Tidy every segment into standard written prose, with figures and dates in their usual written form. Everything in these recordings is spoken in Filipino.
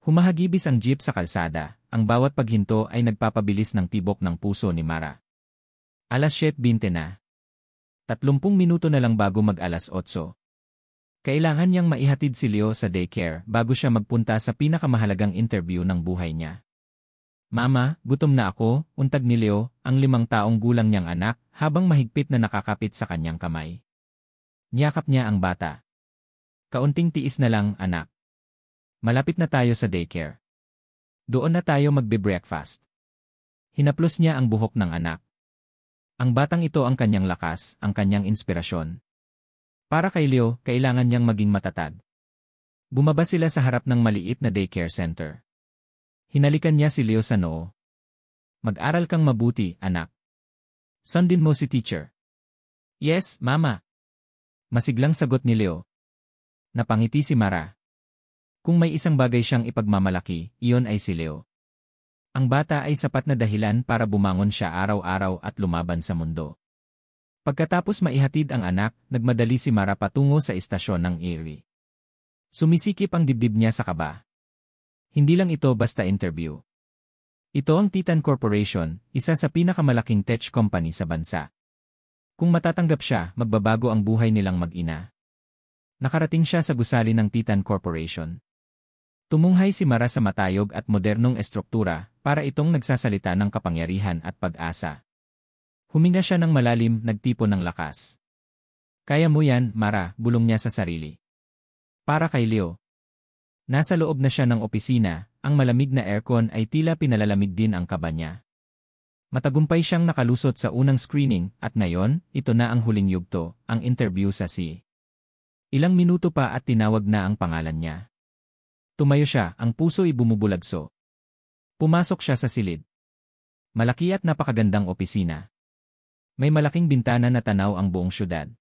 Humahagibis ang jeep sa kalsada, ang bawat paghinto ay nagpapabilis ng tibok ng puso ni Mara. Alas 7:20 na. 30 minuto na lang bago mag-alas 8. Kailangan niyang maihatid si Leo sa daycare bago siya magpunta sa pinakamahalagang interview ng buhay niya. Mama, gutom na ako, untag ni Leo, ang 5 taong gulang niyang anak, habang mahigpit na nakakapit sa kanyang kamay. Niyakap niya ang bata. Kaunting tiis na lang, anak. Malapit na tayo sa daycare. Doon na tayo magbe-breakfast. Hinaplos niya ang buhok ng anak. Ang batang ito ang kanyang lakas, ang kanyang inspirasyon. Para kay Leo, kailangan niyang maging matatag. Bumaba sila sa harap ng maliit na daycare center. Hinalikan niya si Leo sa noo. Mag-aral kang mabuti, anak. Sundin mo si teacher. Yes, mama. Masiglang sagot ni Leo. Napangiti si Mara. Kung may isang bagay siyang ipagmamalaki, iyon ay si Leo. Ang bata ay sapat na dahilan para bumangon siya araw-araw at lumaban sa mundo. Pagkatapos maihatid ang anak, nagmadali si Mara patungo sa istasyon ng Erie. Sumisikip ang dibdib niya sa kaba. Hindi lang ito basta interview. Ito ang Titan Corporation, isa sa pinakamalaking tech company sa bansa. Kung matatanggap siya, magbabago ang buhay nilang mag-ina. Nakarating siya sa gusali ng Titan Corporation. Tumunghay si Mara sa matayog at modernong estruktura para itong nagsasalita ng kapangyarihan at pag-asa. Huminga siya ng malalim, nagtipon ng lakas. Kaya mo yan, Mara, bulong niya sa sarili. Para kay Leo. Nasa loob na siya ng opisina, ang malamig na aircon ay tila pinalalamig din ang kaba niya. Matagumpay siyang nakalusot sa unang screening at ngayon, ito na ang huling yugto, ang interview sa C. Ilang minuto pa at tinawag na ang pangalan niya. Tumayo siya, ang puso'y bumubulagso. Pumasok siya sa silid. Malaki at napakagandang opisina. May malaking bintana na tanaw ang buong syudad.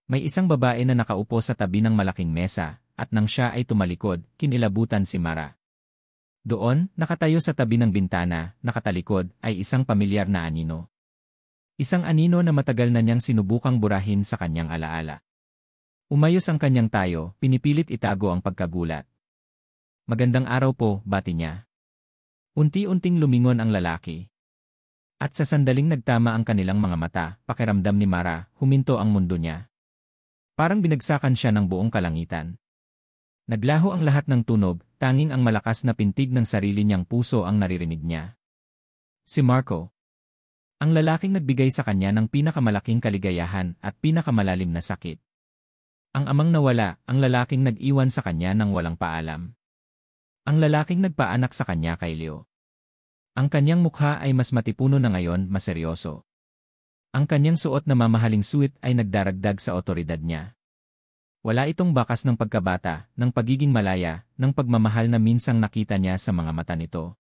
May isang babae na nakaupo sa tabi ng malaking mesa, at nang siya ay tumalikod, kinilabutan si Mara. Doon, nakatayo sa tabi ng bintana, nakatalikod, ay isang pamilyar na anino. Isang anino na matagal na niyang sinubukang burahin sa kanyang alaala. Umayos ang kanyang tayo, pinipilit itago ang pagkagulat. Magandang araw po, bati niya. Unti-unting lumingon ang lalaki. At sa sandaling nagtama ang kanilang mga mata, pakiramdam ni Mara, huminto ang mundo niya. Parang binagsakan siya ng buong kalangitan. Naglaho ang lahat ng tunog, tanging ang malakas na pintig ng sarili niyang puso ang naririnig niya. Si Marco. Ang lalaking nagbigay sa kanya ng pinakamalaking kaligayahan at pinakamalalim na sakit. Ang amang nawala, ang lalaking nag-iwan sa kanya ng walang paalam. Ang lalaking nagpaanak sa kanya kay Leo. Ang kanyang mukha ay mas matipuno na ngayon, mas seryoso. Ang kanyang suot na mamahaling suit ay nagdaragdag sa otoridad niya. Wala itong bakas ng pagkabata, ng pagiging malaya, ng pagmamahal na minsang nakita niya sa mga mata nito.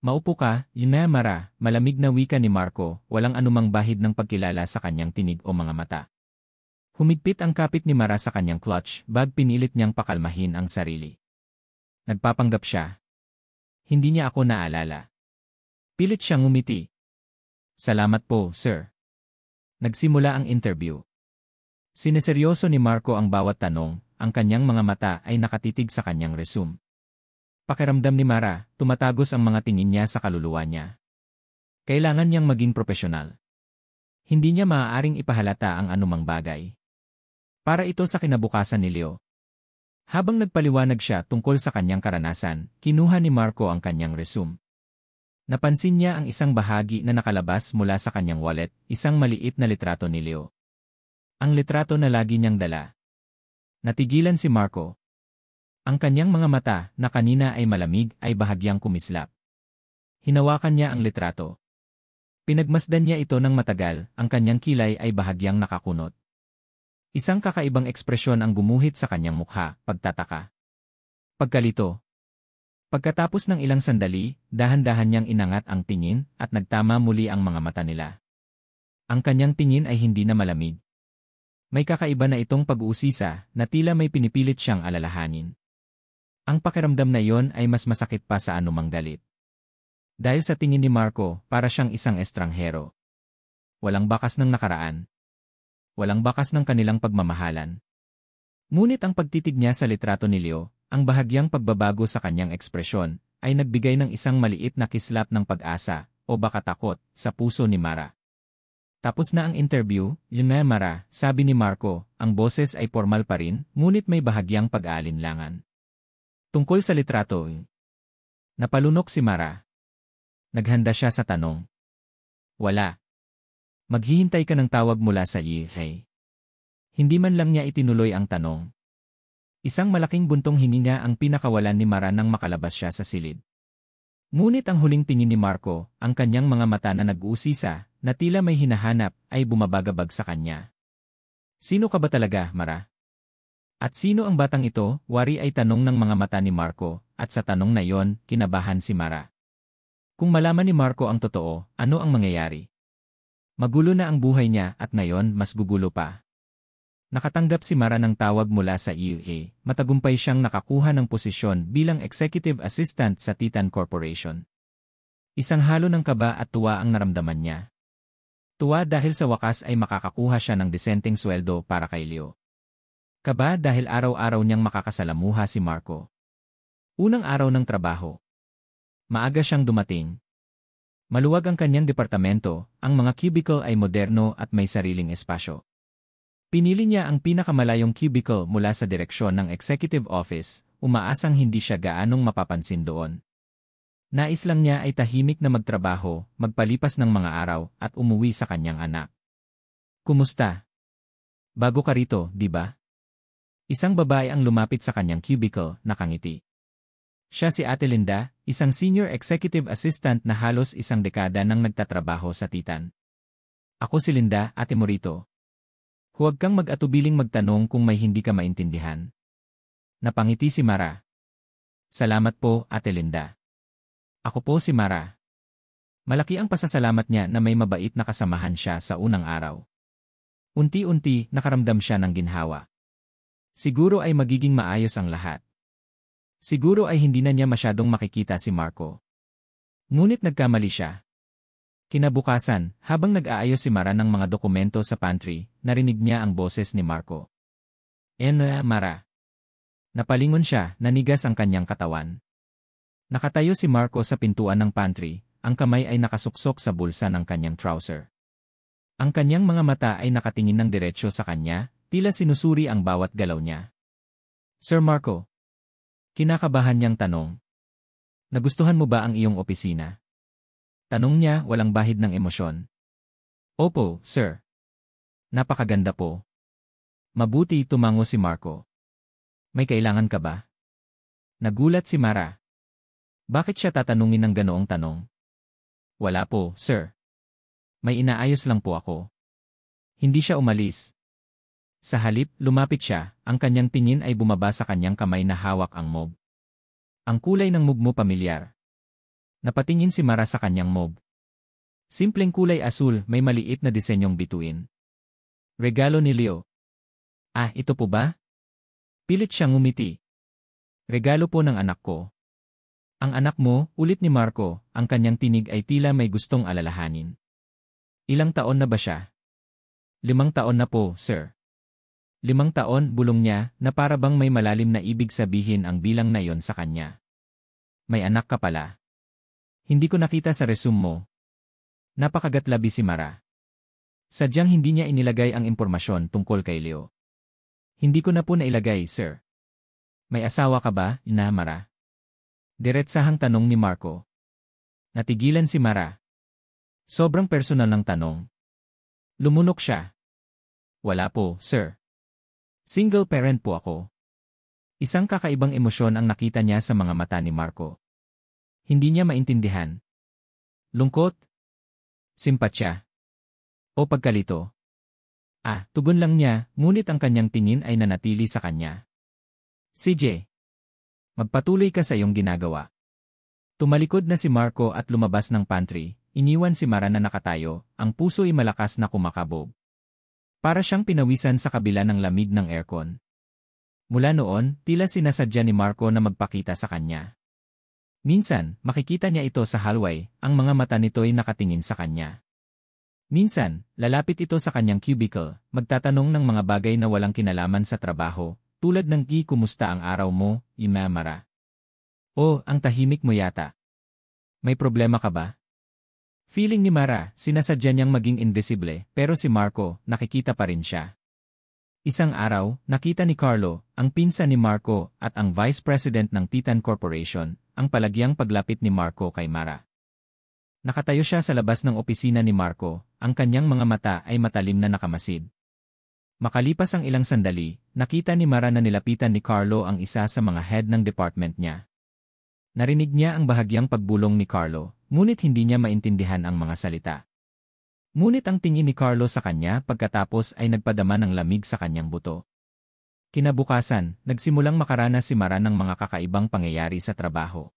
Maupo ka, yun na Mara, malamig na wika ni Marco, walang anumang bahid ng pagkilala sa kanyang tinig o mga mata. Humigpit ang kapit ni Mara sa kanyang clutch, bag pinilit niyang pakalmahin ang sarili. Nagpapanggap siya. Hindi niya ako naalala. Pilit siyang ngumiti. Salamat po, sir. Nagsimula ang interview. Sineseryoso ni Marco ang bawat tanong, ang kanyang mga mata ay nakatitig sa kanyang resume. Pakiramdam ni Mara, tumatagos ang mga tingin niya sa kaluluwa niya. Kailangan niyang maging propesyonal. Hindi niya maaaring ipahalata ang anumang bagay. Para ito sa kinabukasan ni Leo. Habang nagpaliwanag siya tungkol sa kanyang karanasan, kinuha ni Marco ang kanyang resume. Napansin niya ang isang bahagi na nakalabas mula sa kanyang wallet, isang maliit na litrato ni Leo. Ang litrato na lagi niyang dala. Natigilan si Marco. Ang kanyang mga mata, na kanina ay malamig, ay bahagyang kumislap. Hinawakan niya ang litrato. Pinagmasdan niya ito ng matagal, ang kanyang kilay ay bahagyang nakakunot. Isang kakaibang ekspresyon ang gumuhit sa kanyang mukha, pagtataka. Pagkalito. Pagkatapos ng ilang sandali, dahan-dahan niyang inangat ang tingin at nagtama muli ang mga mata nila. Ang kanyang tingin ay hindi na malamig. May kakaiba na itong pag-uusisa na tila may pinipilit siyang alalahanin. Ang pakiramdam na iyon ay mas masakit pa sa anumang galit. Dahil sa tingin ni Marco, para siyang isang estranghero. Walang bakas ng nakaraan. Walang bakas ng kanilang pagmamahalan. Ngunit ang pagtitig niya sa litrato ni Leo, ang bahagyang pagbabago sa kanyang ekspresyon ay nagbigay ng isang maliit na kislap ng pag-asa o baka takot sa puso ni Mara. Tapos na ang interview, yun na Mara, sabi ni Marco, ang boses ay formal pa rin, ngunit may bahagyang pag-aalinlangan. Tungkol sa litrato, napalunok si Mara. Naghanda siya sa tanong. Wala. Maghihintay ka ng tawag mula sa EFA. Hindi man lang niya itinuloy ang tanong. Isang malaking buntong hininga ang pinakawalan ni Mara nang makalabas siya sa silid. Ngunit ang huling tingin ni Marco, ang kanyang mga mata na nag-uusisa, na tila may hinahanap, ay bumabagabag sa kanya. Sino ka ba talaga, Mara? At sino ang batang ito? Wari ay tanong ng mga mata ni Marco, at sa tanong na yon, kinabahan si Mara. Kung malaman ni Marco ang totoo, ano ang mangyayari? Magulo na ang buhay niya at ngayon mas gugulo pa. Nakatanggap si Mara ng tawag mula sa EUA, matagumpay siyang nakakuha ng posisyon bilang Executive Assistant sa Titan Corporation. Isang halo ng kaba at tuwa ang naramdaman niya. Tuwa dahil sa wakas ay makakakuha siya ng disenteng sweldo para kay Leo. Kaba dahil araw-araw niyang makakasalamuha si Marco. Unang araw ng trabaho. Maaga siyang dumating. Maluwag ang kanyang departamento, ang mga cubicle ay moderno at may sariling espasyo. Pinili niya ang pinakamalayong cubicle mula sa direksyon ng executive office, umaasang hindi siya gaanong mapapansin doon. Nais lang niya ay tahimik na magtrabaho, magpalipas ng mga araw, at umuwi sa kanyang anak. Kumusta? Bago ka rito, di ba? Isang babae ang lumapit sa kanyang cubicle, nakangiti. Siya si Ate Linda, isang senior executive assistant na halos isang dekada nang nagtatrabaho sa Titan. Ako si Linda, Ate Morito. Huwag kang mag-atubiling magtanong kung may hindi ka maintindihan. Napangiti si Mara. Salamat po, Ate Linda. Ako po si Mara. Malaki ang pasasalamat niya na may mabait na kasamahan siya sa unang araw. Unti-unti, nakaramdam siya ng ginhawa. Siguro ay magiging maayos ang lahat. Siguro ay hindi na niya masyadong makikita si Marco. Ngunit nagkamali siya. Kinabukasan, habang nag-aayos si Mara ng mga dokumento sa pantry, narinig niya ang boses ni Marco. Mara. Napalingon siya, nanigas ang kanyang katawan. Nakatayo si Marco sa pintuan ng pantry, ang kamay ay nakasuksok sa bulsa ng kanyang trouser. Ang kanyang mga mata ay nakatingin ng diretsyo sa kanya, tila sinusuri ang bawat galaw niya. Sir Marco. Kinakabahan niyang tanong. Nagustuhan mo ba ang iyong opisina? Tanong niya walang bahid ng emosyon. Opo, sir. Napakaganda po. Mabuti tumango si Marco. May kailangan ka ba? Nagulat si Mara. Bakit siya tatanungin ng ganoong tanong? Wala po, sir. May inaayos lang po ako. Hindi siya umalis. Sa halip, lumapit siya, ang kanyang tingin ay bumaba sa kanyang kamay na hawak ang mug. Ang kulay ng mug mo pamilyar. Napatingin si Mara sa kanyang mug. Simpleng kulay asul, may maliit na disenyong bituin. Regalo ni Leo. Ah, ito po ba? Pilit siyang ngumiti. Regalo po ng anak ko. Ang anak mo, ulit ni Marco, ang kanyang tinig ay tila may gustong alalahanin. Ilang taon na ba siya? 5 taon na po, sir. 5 taon, bulong niya, na para bang may malalim na ibig sabihin ang bilang na yon sa kanya. May anak ka pala. Hindi ko nakita sa resume mo. Napakagatlabi si Mara. Sadyang hindi niya inilagay ang impormasyon tungkol kay Leo. Hindi ko na po nailagay, sir. May asawa ka ba, Mara? Diretsahang tanong ni Marco. Natigilan si Mara. Sobrang personal ng tanong. Lumunok siya. Wala po, sir. Single parent po ako. Isang kakaibang emosyon ang nakita niya sa mga mata ni Marco. Hindi niya maintindihan. Lungkot? Simpatsya? O pagkalito? Tugon lang niya, ngunit ang kanyang tingin ay nanatili sa kanya. CJ. Magpatuloy ka sa iyong ginagawa. Tumalikod na si Marco at lumabas ng pantry, iniwan si Mara na nakatayo, ang puso ay malakas na kumakabog. Para siyang pinawisan sa kabila ng lamig ng aircon. Mula noon, tila sinasadya ni Marco na magpakita sa kanya. Minsan, makikita niya ito sa hallway, ang mga mata nito'y nakatingin sa kanya. Minsan, lalapit ito sa kanyang cubicle, magtatanong ng mga bagay na walang kinalaman sa trabaho, tulad ng kumusta ang araw mo, Mara? Oh, ang tahimik mo yata. May problema ka ba? Feeling ni Mara, sinasadya niyang maging invisible, pero si Marco, nakikita pa rin siya. Isang araw, nakita ni Carlo, ang pinsan ni Marco at ang Vice President ng Titan Corporation, ang palagyang paglapit ni Marco kay Mara. Nakatayo siya sa labas ng opisina ni Marco, ang kanyang mga mata ay matalim na nakamasid. Makalipas ang ilang sandali, nakita ni Mara na nilapitan ni Carlo ang isa sa mga head ng department niya. Narinig niya ang bahagyang pagbulong ni Carlo, ngunit hindi niya maintindihan ang mga salita. Ngunit ang tingin ni Carlo sa kanya pagkatapos ay nagpadama ng lamig sa kanyang buto. Kinabukasan, nagsimulang makaranas si Mara ng mga kakaibang pangyayari sa trabaho.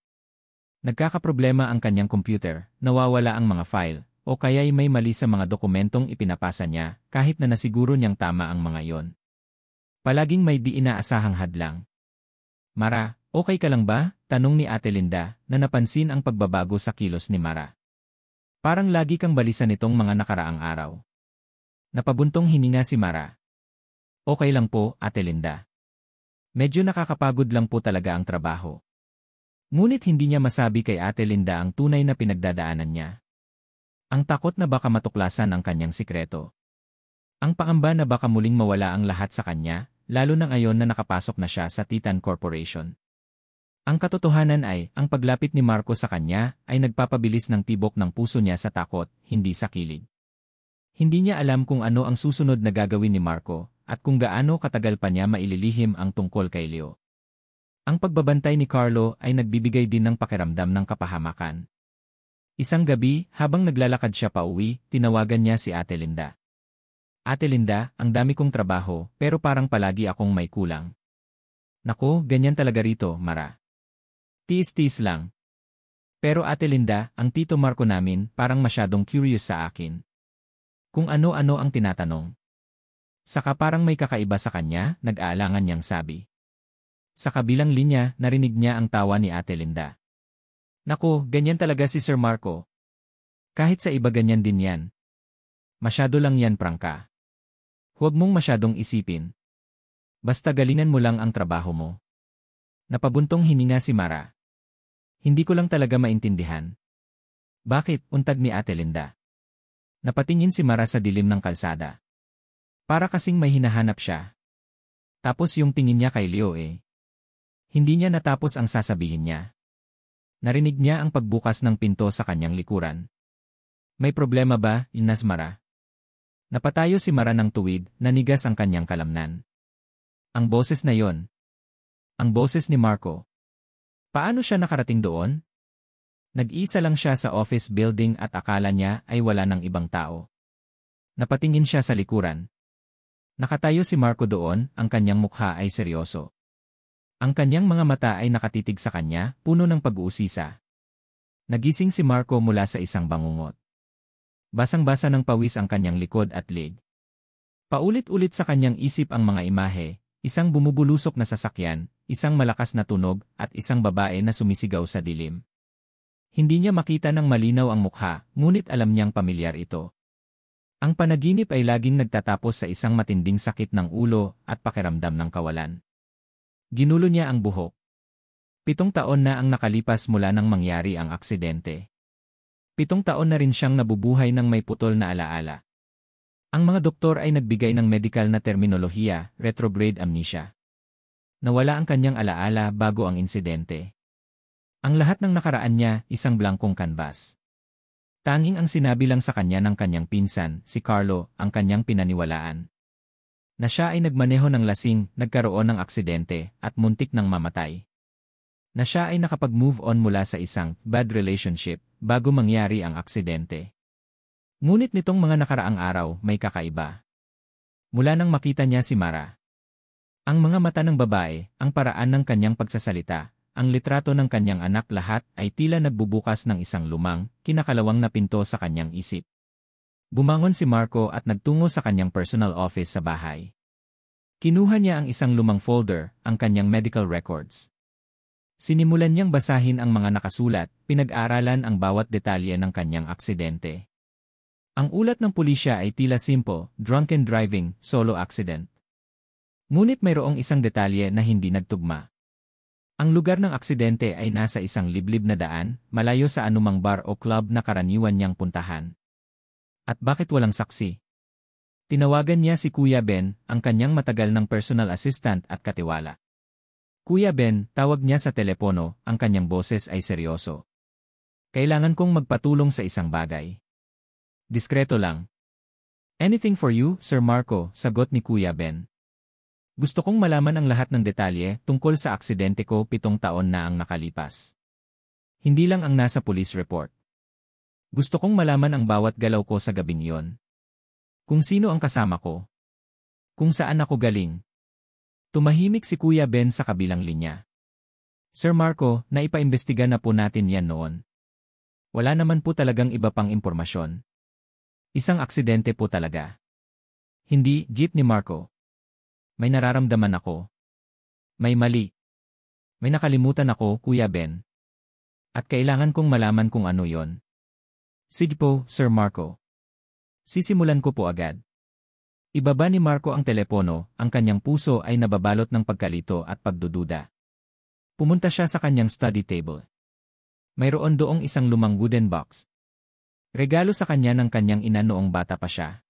Nagkakaproblema ang kanyang computer, nawawala ang mga file, o kaya'y may mali sa mga dokumentong ipinapasa niya kahit na nasiguro niyang tama ang mga iyon. Palaging may di inaasahang hadlang. Mara, okay ka lang ba? Tanong ni Ate Linda na napansin ang pagbabago sa kilos ni Mara. Parang lagi kang balisa nitong mga nakaraang araw. Napabuntong hininga si Mara. Okay lang po, Ate Linda. Medyo nakakapagod lang po talaga ang trabaho. Ngunit hindi niya masabi kay Ate Linda ang tunay na pinagdadaanan niya. Ang takot na baka matuklasan ang kanyang sikreto. Ang pangamba na baka muling mawala ang lahat sa kanya, lalo na ngayon na nakapasok na siya sa Titan Corporation. Ang katotohanan ay, ang paglapit ni Marco sa kanya ay nagpapabilis ng tibok ng puso niya sa takot, hindi sa kilig. Hindi niya alam kung ano ang susunod na gagawin ni Marco at kung gaano katagal pa niya maililihim ang tungkol kay Leo. Ang pagbabantay ni Carlo ay nagbibigay din ng pakiramdam ng kapahamakan. Isang gabi, habang naglalakad siya pauwi, tinawagan niya si Ate Linda. Ate Linda, ang dami kong trabaho, pero parang palagi akong may kulang. Naku, ganyan talaga rito, Mara. Tiis-tiis lang. Pero Ate Linda, ang Tito Marco namin parang masyadong curious sa akin. Kung ano-ano ang tinatanong. Saka parang may kakaiba sa kanya, nag-aalangan niyang sabi. Sa kabilang linya, narinig niya ang tawa ni Ate Linda. Naku, ganyan talaga si Sir Marco. Kahit sa iba ganyan din yan. Masyado lang yan, prangka. Huwag mong masyadong isipin. Basta galingan mo lang ang trabaho mo. Napabuntong hininga si Mara. Hindi ko lang talaga maintindihan. Bakit? Untag ni Ate Linda. Napatingin si Mara sa dilim ng kalsada. Para kasing may hinahanap siya. Tapos yung tingin niya kay Leo eh. Hindi niya natapos ang sasabihin niya. Narinig niya ang pagbukas ng pinto sa kanyang likuran. May problema ba, Inas Mara? Napatayo si Mara ng tuwid, nanigas ang kanyang kalamnan. Ang boses na yon. Ang boses ni Marco. Paano siya nakarating doon? Nag-isa lang siya sa office building at akala niya ay wala ng ibang tao. Napatingin siya sa likuran. Nakatayo si Marco doon, ang kanyang mukha ay seryoso. Ang kanyang mga mata ay nakatitig sa kanya, puno ng pag-uusisa. Nagising si Marco mula sa isang bangungot. Basang-basa ng pawis ang kanyang likod at leg. Paulit-ulit sa kanyang isip ang mga imahe, isang bumubulusok na sasakyan, isang malakas na tunog, at isang babae na sumisigaw sa dilim. Hindi niya makita ng malinaw ang mukha, ngunit alam niyang pamilyar ito. Ang panaginip ay laging nagtatapos sa isang matinding sakit ng ulo at pakiramdam ng kawalan. Ginulo niya ang buhok. 7 taon na ang nakalipas mula nang mangyari ang aksidente. 7 taon na rin siyang nabubuhay ng may putol na alaala. Ang mga doktor ay nagbigay ng medical na terminolohiya, retrograde amnesia. Nawala ang kanyang alaala bago ang insidente. Ang lahat ng nakaraan niya, isang blankong kanbas. Tanging ang sinabi lang sa kanya ng kanyang pinsan, si Carlo, ang kanyang pinaniwalaan. Na siya ay nagmaneho ng lasing, nagkaroon ng aksidente, at muntik ng mamatay. Na siya ay nakapag-move on mula sa isang bad relationship bago mangyari ang aksidente. Ngunit nitong mga nakaraang araw, may kakaiba. Mula nang makita niya si Mara. Ang mga mata ng babae, ang paraan ng kanyang pagsasalita, ang litrato ng kanyang anak lahat ay tila nagbubukas ng isang lumang, kinakalawang na pinto sa kanyang isip. Bumangon si Marco at nagtungo sa kanyang personal office sa bahay. Kinuha niya ang isang lumang folder, ang kanyang medical records. Sinimulan niyang basahin ang mga nakasulat, pinag-aralan ang bawat detalye ng kanyang aksidente. Ang ulat ng pulisya ay tila simple, drunken driving, solo accident. Ngunit mayroong isang detalye na hindi nagtugma. Ang lugar ng aksidente ay nasa isang liblib na daan, malayo sa anumang bar o club na karaniwan niyang puntahan. At bakit walang saksi? Tinawagan niya si Kuya Ben, ang kanyang matagal ng personal assistant at katiwala. Kuya Ben, tawag niya sa telepono, ang kanyang boses ay seryoso. Kailangan kong magpatulong sa isang bagay. Diskreto lang. Anything for you, Sir Marco, sagot ni Kuya Ben. Gusto kong malaman ang lahat ng detalye tungkol sa aksidente ko 7 taon na ang nakalipas. Hindi lang ang nasa police report. Gusto kong malaman ang bawat galaw ko sa gabing iyon. Kung sino ang kasama ko. Kung saan ako galing. Tumahimik si Kuya Ben sa kabilang linya. Sir Marco, naipaimbestiga na po natin yan noon. Wala naman po talagang iba pang impormasyon. Isang aksidente po talaga. Hindi, jeep ni Marco. May nararamdaman ako. May mali. May nakalimutan ako, Kuya Ben. At kailangan kong malaman kung ano yon. Sige po, Sir Marco. Sisimulan ko po agad. Ibaba ni Marco ang telepono, ang kanyang puso ay nababalot ng pagkalito at pagdududa. Pumunta siya sa kanyang study table. Mayroon doong isang lumang wooden box. Regalo sa kanya ng kanyang ina noong bata pa siya.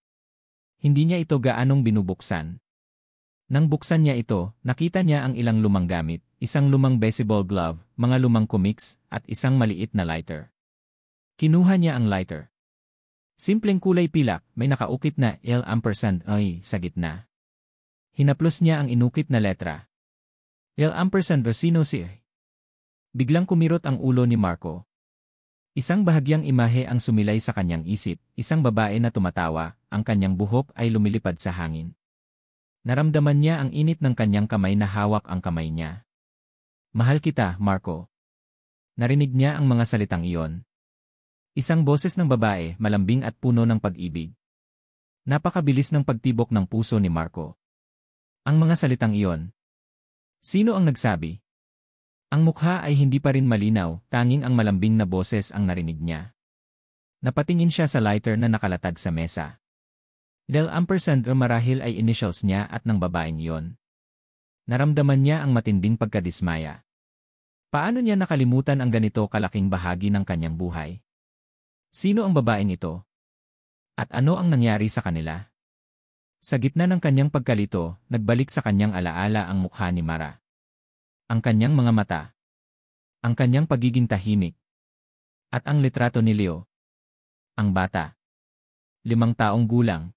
Hindi niya ito gaanong binubuksan. Nang buksan niya ito, nakita niya ang ilang lumang gamit, isang lumang baseball glove, mga lumang comics, at isang maliit na lighter. Kinuha niya ang lighter. Simpleng kulay pilak, may nakaukit na L&I sa gitna. Hinaplos niya ang inukit na letra. L&Rosino si. Biglang kumirot ang ulo ni Marco. Isang bahagyang imahe ang sumilay sa kanyang isip, isang babae na tumatawa, ang kanyang buhok ay lumilipad sa hangin. Naramdaman niya ang init ng kanyang kamay na hawak ang kamay niya. Mahal kita, Marco. Narinig niya ang mga salitang iyon. Isang boses ng babae, malambing at puno ng pag-ibig. Napakabilis ng pagtibok ng puso ni Marco. Ang mga salitang iyon. Sino ang nagsabi? Ang mukha ay hindi pa rin malinaw, tanging ang malambing na boses ang narinig niya. Napatingin siya sa lighter na nakalatag sa mesa. L&R marahil ay initials niya at ng babaeng iyon. Naramdaman niya ang matinding pagkadismaya. Paano niya nakalimutan ang ganito kalaking bahagi ng kanyang buhay? Sino ang babaeng ito? At ano ang nangyari sa kanila? Sa gitna ng kanyang pagkalito, nagbalik sa kanyang alaala ang mukha ni Mara. Ang kanyang mga mata. Ang kanyang pagiging tahimik. At ang litrato ni Leo. Ang bata. 5 taong gulang.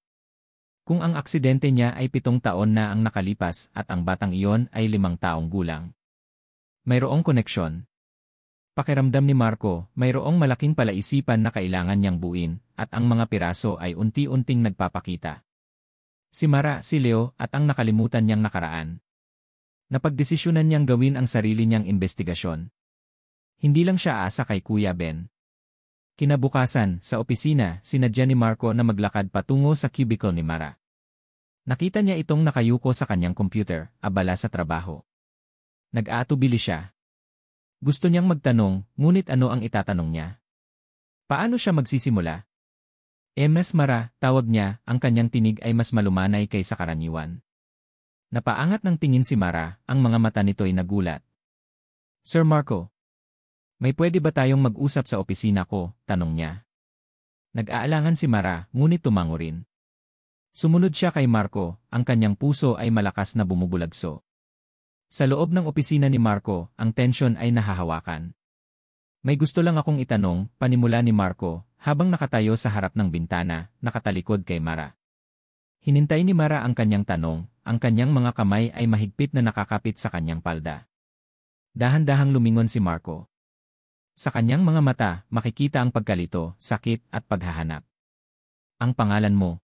Kung ang aksidente niya ay 7 taon na ang nakalipas at ang batang iyon ay 5 taong gulang. Mayroong koneksyon. Pakiramdam ni Marco, mayroong malaking palaisipan na kailangan niyang buuin at ang mga piraso ay unti-unting nagpapakita. Si Mara, si Leo at ang nakalimutan niyang nakaraan. Napagdesisyonan niyang gawin ang sarili niyang investigasyon. Hindi lang siya aasa kay Kuya Ben. Kinabukasan, sa opisina, sinadya ni Marco na maglakad patungo sa cubicle ni Mara. Nakita niya itong nakayuko sa kanyang computer, abala sa trabaho. Nag-aatubili siya. Gusto niyang magtanong, ngunit ano ang itatanong niya? Paano siya magsisimula? Ms. Mara, tawag niya, ang kanyang tinig ay mas malumanay kaysa karaniwan. Napaangat ng tingin si Mara, ang mga mata nito'y nagulat. Sir Marco, may pwede ba tayong mag-usap sa opisina ko? Tanong niya. Nag-aalangan si Mara, ngunit tumango rin. Sumunod siya kay Marco, ang kanyang puso ay malakas na bumubulagso. Sa loob ng opisina ni Marco, ang tensyon ay nahahawakan. May gusto lang akong itanong, panimula ni Marco, habang nakatayo sa harap ng bintana, nakatalikod kay Mara. Hinintay ni Mara ang kanyang tanong, ang kanyang mga kamay ay mahigpit na nakakapit sa kanyang palda. Dahan-dahang lumingon si Marco. Sa kanyang mga mata, makikita ang pagkalito, sakit at paghahanap. Ang pangalan mo.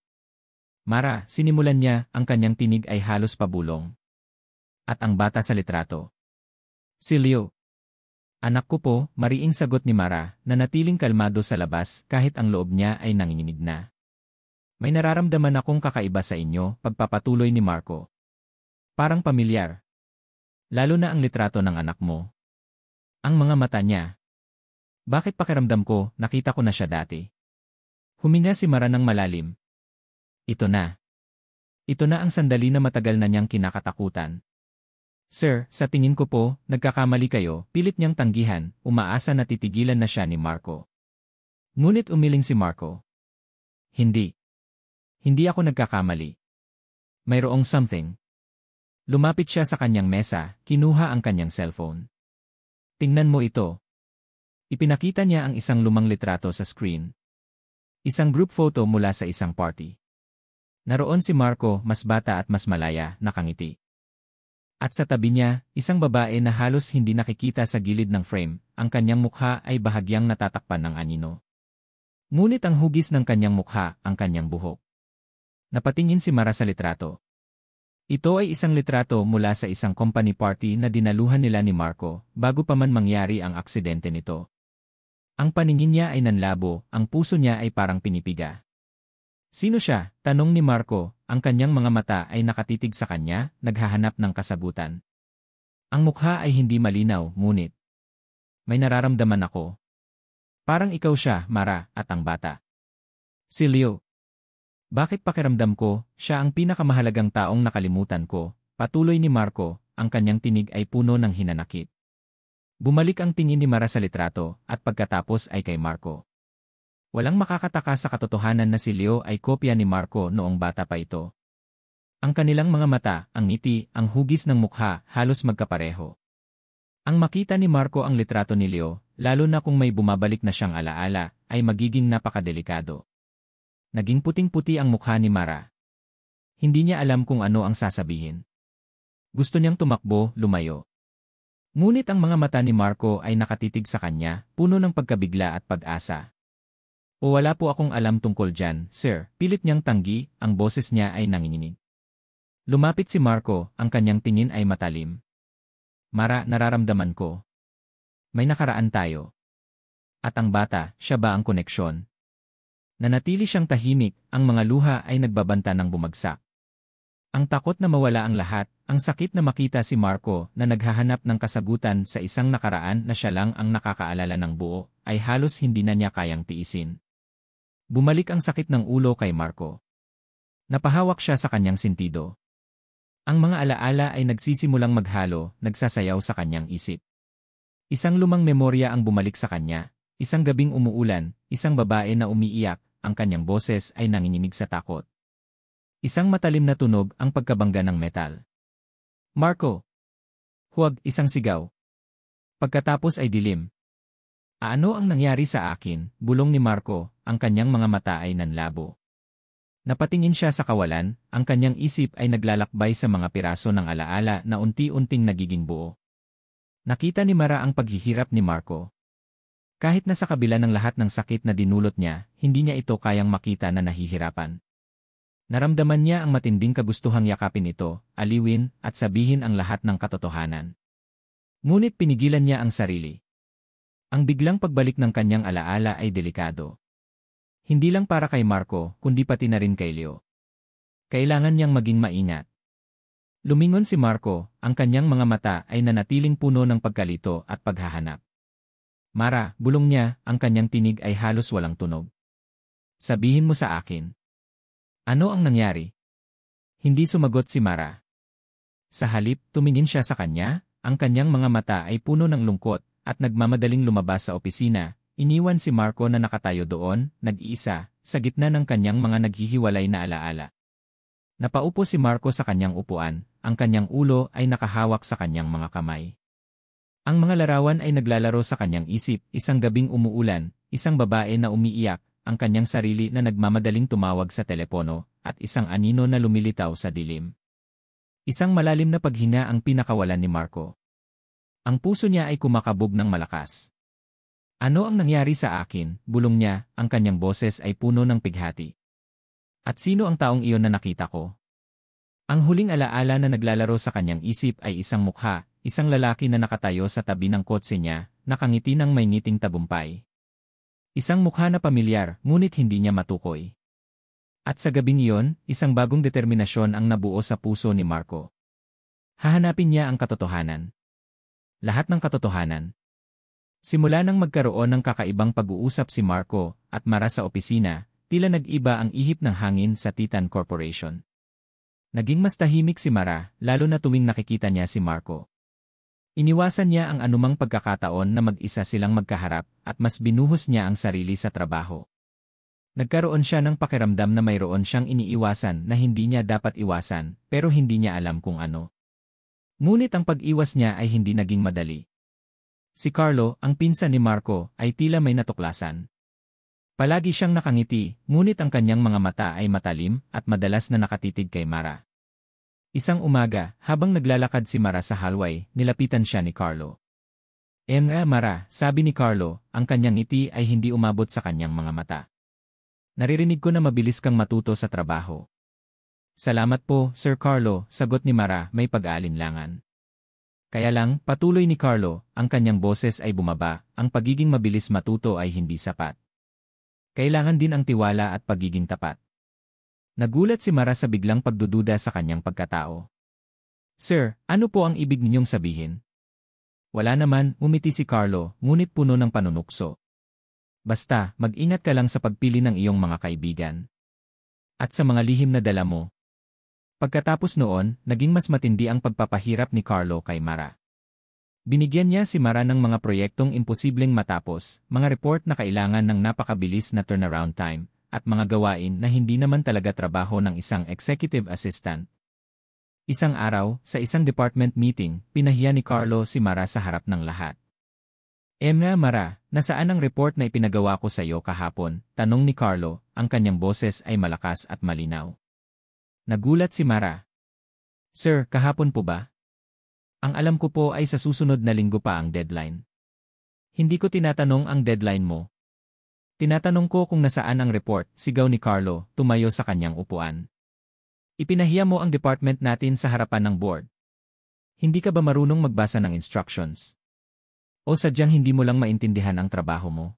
Mara, sinimulan niya, ang kanyang tinig ay halos pabulong. At ang bata sa litrato. Si Leo. Anak ko po, mariing sagot ni Mara, na natiling kalmado sa labas kahit ang loob niya ay nanginginig na. May nararamdaman akong kakaiba sa inyo, pagpapatuloy ni Marco. Parang pamilyar. Lalo na ang litrato ng anak mo. Ang mga mata niya. Bakit pakiramdam ko, nakita ko na siya dati? Huminga si Mara ng malalim. Ito na. Ito na ang sandali na matagal na niyang kinakatakutan. Sir, sa tingin ko po, nagkakamali kayo, pilit niyang tanggihan, umaasa na titigilan na siya ni Marco. Ngunit umiling si Marco. Hindi. Hindi ako nagkakamali. Mayroong something. Lumapit siya sa kanyang mesa, kinuha ang kanyang cellphone. Tingnan mo ito. Ipinakita niya ang isang lumang litrato sa screen. Isang group photo mula sa isang party. Naroon si Marco, mas bata at mas malaya, nakangiti. At sa tabi niya, isang babae na halos hindi nakikita sa gilid ng frame, ang kanyang mukha ay bahagyang natatakpan ng anino. Ngunit ang hugis ng kanyang mukha, ang kanyang buhok. Napatingin si Mara sa litrato. Ito ay isang litrato mula sa isang company party na dinaluhan nila ni Marco, bago pa man mangyari ang aksidente nito. Ang paningin niya ay nanlabo, ang puso niya ay parang pinipiga. Sino siya? Tanong ni Marco, ang kanyang mga mata ay nakatitig sa kanya, naghahanap ng kasagutan. Ang mukha ay hindi malinaw, ngunit may nararamdaman ako. Parang ikaw siya, Mara, at ang bata. Si Leo. Bakit pakiramdam ko, siya ang pinakamahalagang taong nakalimutan ko, patuloy ni Marco, ang kanyang tinig ay puno ng hinanakit. Bumalik ang tingin ni Mara sa litrato, at pagkatapos ay kay Marco. Walang makakataka sa katotohanan na si Leo ay kopya ni Marco noong bata pa ito. Ang kanilang mga mata, ang ngiti, ang hugis ng mukha, halos magkapareho. Ang makita ni Marco ang litrato ni Leo, lalo na kung may bumabalik na siyang alaala, ay magiging napakadelikado. Naging puting-puti ang mukha ni Mara. Hindi niya alam kung ano ang sasabihin. Gusto niyang tumakbo, lumayo. Ngunit ang mga mata ni Marco ay nakatitig sa kanya, puno ng pagkabigla at pag-asa. O wala po akong alam tungkol dyan, sir, pilit niyang tanggi, ang boses niya ay nanginginig. Lumapit si Marco, ang kanyang tingin ay matalim. Mara, nararamdaman ko. May nakaraan tayo. At ang bata, siya ba ang koneksyon? Nanatili siyang tahimik, ang mga luha ay nagbabanta ng bumagsak. Ang takot na mawala ang lahat, ang sakit na makita si Marco na naghahanap ng kasagutan sa isang nakaraan na siya lang ang nakakaalala ng buo, ay halos hindi na niya kayang tiisin. Bumalik ang sakit ng ulo kay Marco. Napahawak siya sa kanyang sentido. Ang mga alaala ay nagsisimulang maghalo, nagsasayaw sa kanyang isip. Isang lumang memorya ang bumalik sa kanya, isang gabing umuulan, isang babae na umiiyak, ang kanyang boses ay nanginginig sa takot. Isang matalim na tunog ang pagkabangga ng metal. Marco! Huwag, isang sigaw. Pagkatapos ay dilim. Ano ang nangyari sa akin? Bulong ni Marco, ang kanyang mga mata ay nanlabo. Napatingin siya sa kawalan, ang kanyang isip ay naglalakbay sa mga piraso ng alaala na unti-unting nagiging buo. Nakita ni Mara ang paghihirap ni Marco. Kahit na sa kabila ng lahat ng sakit na dinulot niya, hindi niya ito kayang makita na nahihirapan. Naramdaman niya ang matinding kagustuhang yakapin ito, aliwin, at sabihin ang lahat ng katotohanan. Ngunit pinigilan niya ang sarili. Ang biglang pagbalik ng kanyang alaala ay delikado. Hindi lang para kay Marco, kundi pati na rin kay Leo. Kailangan niyang maging maingat. Lumingon si Marco, ang kanyang mga mata ay nanatiling puno ng pagkalito at paghahanap. Mara, bulong niya, ang kanyang tinig ay halos walang tunog. Sabihin mo sa akin. Ano ang nangyari? Hindi sumagot si Mara. Sa halip, tumingin siya sa kanya, ang kanyang mga mata ay puno ng lungkot, at nagmamadaling lumabas sa opisina, iniwan si Marco na nakatayo doon, nag-iisa, sa gitna ng kanyang mga naghihiwalay na alaala. Napaupo si Marco sa kanyang upuan, ang kanyang ulo ay nakahawak sa kanyang mga kamay. Ang mga larawan ay naglalaro sa kanyang isip, isang gabing umuulan, isang babae na umiiyak, ang kanyang sarili na nagmamadaling tumawag sa telepono, at isang anino na lumilitaw sa dilim. Isang malalim na paghina ang pinakawalan ni Marco. Ang puso niya ay kumakabog ng malakas. Ano ang nangyari sa akin? Bulong niya, ang kanyang boses ay puno ng pighati. At sino ang taong iyon na nakita ko? Ang huling alaala na naglalaro sa kanyang isip ay isang mukha, isang lalaki na nakatayo sa tabi ng kotse niya, nakangiti ng may ngiting tagumpay. Isang mukha na pamilyar, ngunit hindi niya matukoy. At sa gabing iyon, isang bagong determinasyon ang nabuo sa puso ni Marco. Hahanapin niya ang katotohanan. Lahat ng katotohanan. Simula nang magkaroon ng kakaibang pag-uusap si Marco at Mara sa opisina, tila nag-iba ang ihip ng hangin sa Titan Corporation. Naging mas tahimik si Mara, lalo na tuwing nakikita niya si Marco. Iniwasan niya ang anumang pagkakataon na mag-isa silang magkaharap at mas binuhos niya ang sarili sa trabaho. Nagkaroon siya ng pakiramdam na mayroon siyang iniiwasan na hindi niya dapat iwasan pero hindi niya alam kung ano. Ngunit ang pag-iwas niya ay hindi naging madali. Si Carlo, ang pinsan ni Marco, ay tila may natuklasan. Palagi siyang nakangiti, ngunit ang kanyang mga mata ay matalim at madalas na nakatitig kay Mara. Isang umaga, habang naglalakad si Mara sa hallway, nilapitan siya ni Carlo. Mara, sabi ni Carlo, ang kanyang ngiti ay hindi umabot sa kanyang mga mata. Naririnig ko na mabilis kang matuto sa trabaho. Salamat po, Sir Carlo, sagot ni Mara, may pag-aalinlangan. Kaya lang, patuloy ni Carlo, ang kanyang boses ay bumaba, ang pagiging mabilis matuto ay hindi sapat. Kailangan din ang tiwala at pagiging tapat. Nagulat si Mara sa biglang pagdududa sa kanyang pagkatao. Sir, ano po ang ibig ninyong sabihin? Wala naman, umiti si Carlo, ngunit puno ng panunukso. Basta, mag-ingat ka lang sa pagpili ng iyong mga kaibigan. At sa mga lihim na dala mo. Pagkatapos noon, naging mas matindi ang pagpapahirap ni Carlo kay Mara. Binigyan niya si Mara ng mga proyektong imposibleng matapos, mga report na kailangan ng napakabilis na turnaround time, at mga gawain na hindi naman talaga trabaho ng isang executive assistant. Isang araw, sa isang department meeting, pinahiya ni Carlo si Mara sa harap ng lahat. Mara, nasaan ang report na ipinagawa ko sa iyo kahapon? Tanong ni Carlo, ang kanyang boses ay malakas at malinaw. Nagulat si Mara. Sir, kahapon po ba? Ang alam ko po ay sa susunod na linggo pa ang deadline. Hindi ko tinatanong ang deadline mo. Tinatanong ko kung nasaan ang report, sigaw ni Carlo, tumayo sa kanyang upuan. Ipinahiya mo ang department natin sa harapan ng board. Hindi ka ba marunong magbasa ng instructions? O sadyang hindi mo lang maintindihan ang trabaho mo?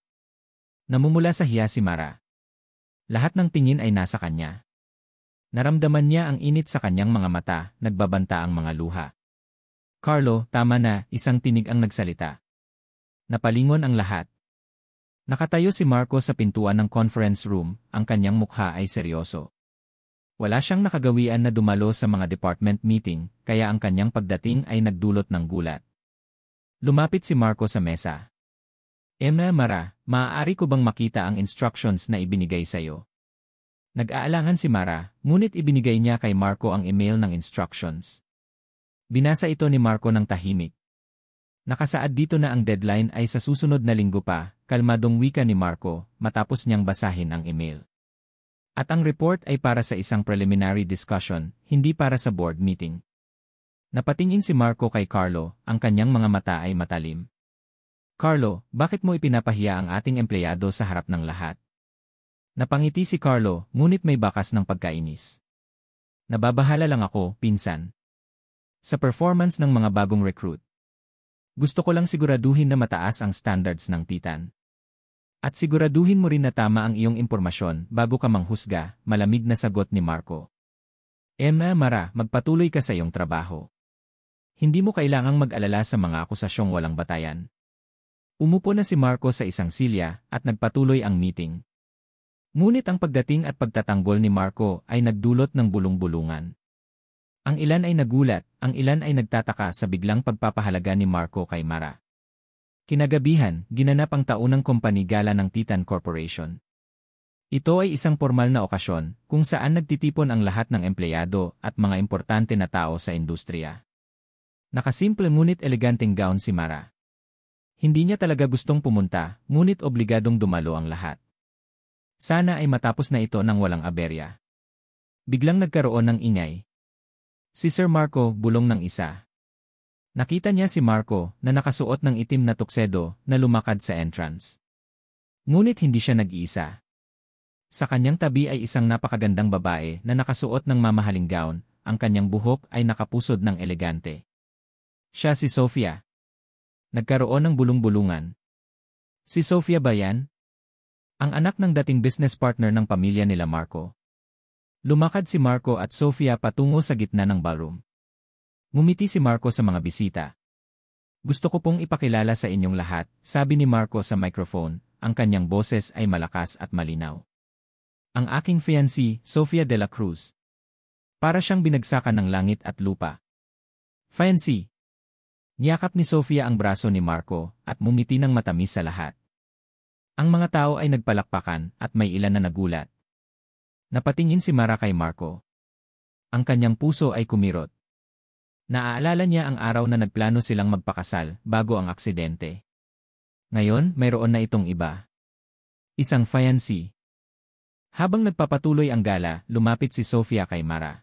Namumula sa hiya si Mara. Lahat ng tingin ay nasa kanya. Naramdaman niya ang init sa kanyang mga mata, nagbabanta ang mga luha. Carlo, tama na, isang tinig ang nagsalita. Napalingon ang lahat. Nakatayo si Marco sa pintuan ng conference room, ang kanyang mukha ay seryoso. Wala siyang nakagawian na dumalo sa mga department meeting, kaya ang kanyang pagdating ay nagdulot ng gulat. Lumapit si Marco sa mesa. Mara, maaari ko bang makita ang instructions na ibinigay sa'yo? Nag-aalangan si Mara, ngunit ibinigay niya kay Marco ang email ng instructions. Binasa ito ni Marco ng tahimik. Nakasaad dito na ang deadline ay sa susunod na linggo pa, kalmadong wika ni Marco, matapos niyang basahin ang email. At ang report ay para sa isang preliminary discussion, hindi para sa board meeting. Napatingin si Marco kay Carlo, ang kanyang mga mata ay matalim. Carlo, bakit mo ipinapahiya ang ating empleyado sa harap ng lahat? Napangiti si Carlo, ngunit may bakas ng pagkainis. Nababahala lang ako, pinsan. Sa performance ng mga bagong recruit. Gusto ko lang siguraduhin na mataas ang standards ng Titan. At siguraduhin mo rin na tama ang iyong impormasyon bago ka manghusga, malamig na sagot ni Marco. Mara, magpatuloy ka sa iyong trabaho. Hindi mo kailangang mag-alala sa mga akusasyong walang batayan. Umupo na si Marco sa isang silya at nagpatuloy ang meeting. Ngunit ang pagdating at pagtatanggol ni Marco ay nagdulot ng bulong-bulungan. Ang ilan ay nagulat, ang ilan ay nagtataka sa biglang pagpapahalaga ni Marco kay Mara. Kinagabihan, ginanap ang taunang kompani gala ng Titan Corporation. Ito ay isang formal na okasyon kung saan nagtitipon ang lahat ng empleyado at mga importante na tao sa industriya. Nakasimple ngunit eleganteng gown si Mara. Hindi niya talaga gustong pumunta, ngunit obligadong dumalo ang lahat. Sana ay matapos na ito ng walang aberya. Biglang nagkaroon ng ingay. Si Sir Marco bulong ng isa. Nakita niya si Marco na nakasuot ng itim na tuksedo na lumakad sa entrance. Ngunit hindi siya nag-iisa. Sa kanyang tabi ay isang napakagandang babae na nakasuot ng mamahaling gown, ang kanyang buhok ay nakapusod ng elegante. Siya si Sofia. Nagkaroon ng bulong-bulungan. Si Sofia ba yan? Ang anak ng dating business partner ng pamilya nila Marco. Lumakad si Marco at Sofia patungo sa gitna ng ballroom. Ngumiti si Marco sa mga bisita. Gusto ko pong ipakilala sa inyong lahat, sabi ni Marco sa microphone, ang kanyang boses ay malakas at malinaw. Ang aking fiancée, Sofia de la Cruz. Para siyang binagsakan ng langit at lupa. Fancy. Niyakap ni Sofia ang braso ni Marco at mumiti ng matamis sa lahat. Ang mga tao ay nagpalakpakan at may ilan na nagulat. Napatingin si Mara kay Marco. Ang kanyang puso ay kumirot. Naaalala niya ang araw na nagplano silang magpakasal bago ang aksidente. Ngayon, mayroon na itong iba. Isang fiancé. Habang nagpapatuloy ang gala, lumapit si Sofia kay Mara.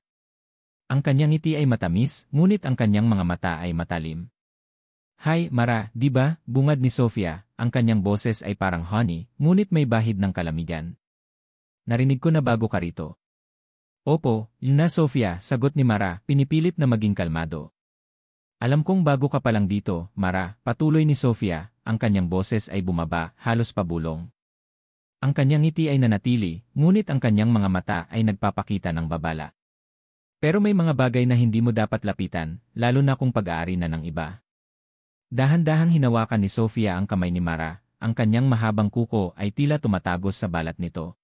Ang kanyang ngiti ay matamis, ngunit ang kanyang mga mata ay matalim. Hi, Mara, di ba? Bungad ni Sofia, ang kanyang boses ay parang honey, ngunit may bahid ng kalamigan. Narinig ko na bago ka rito. Opo, yun na Sofia, sagot ni Mara, pinipilit na maging kalmado. Alam kong bago ka pa lang dito, Mara, patuloy ni Sofia, ang kanyang boses ay bumaba, halos pabulong. Ang kanyang ngiti ay nanatili, ngunit ang kanyang mga mata ay nagpapakita ng babala. Pero may mga bagay na hindi mo dapat lapitan, lalo na kung pag-aari na ng iba. Dahan-dahang hinawakan ni Sofia ang kamay ni Mara, ang kanyang mahabang kuko ay tila tumatagos sa balat nito.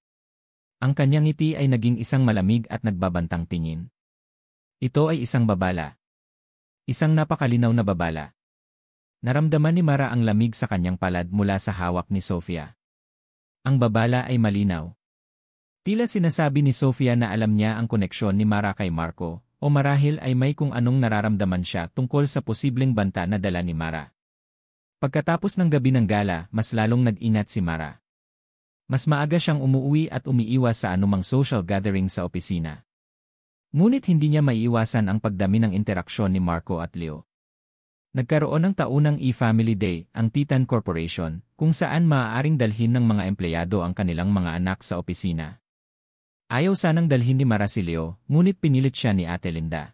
Ang kanyang ngiti ay naging isang malamig at nagbabantang tingin. Ito ay isang babala. Isang napakalinaw na babala. Naramdaman ni Mara ang lamig sa kanyang palad mula sa hawak ni Sofia. Ang babala ay malinaw. Tila sinasabi ni Sofia na alam niya ang koneksyon ni Mara kay Marco, o marahil ay may kung anong nararamdaman siya tungkol sa posibleng banta na dala ni Mara. Pagkatapos ng gabi ng gala, mas lalong nag-ingat si Mara. Mas maaga siyang umuwi at umiiwas sa anumang social gathering sa opisina. Ngunit hindi niya maiiwasan ang pagdami ng interaksyon ni Marco at Leo. Nagkaroon ng taunang e-Family Day, ang Titan Corporation, kung saan maaaring dalhin ng mga empleyado ang kanilang mga anak sa opisina. Ayaw sanang dalhin ni Mara si Leo, ngunit pinilit siya ni Ate Linda.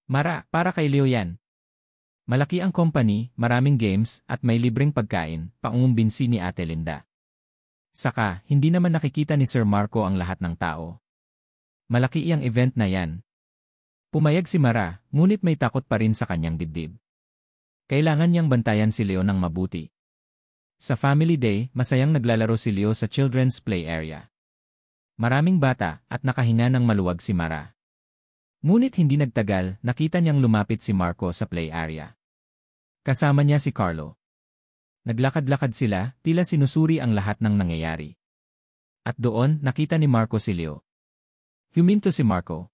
Mara, para kay Leo yan. Malaki ang company, maraming games, at may libreng pagkain, paungumbinsi ni Ate Linda. Saka, hindi naman nakikita ni Sir Marco ang lahat ng tao. Malaki iyang event na yan. Pumayag si Mara, ngunit may takot pa rin sa kanyang dibdib. Kailangan niyang bantayan si Leo ng mabuti. Sa Family Day, masayang naglalaro si Leo sa children's play area. Maraming bata at nakahinga ng maluwag si Mara. Ngunit hindi nagtagal, nakita niyang lumapit si Marco sa play area. Kasama niya si Carlo. Naglakad-lakad sila, tila sinusuri ang lahat ng nangyayari. At doon, nakita ni Marco si Leo. Huminto si Marco.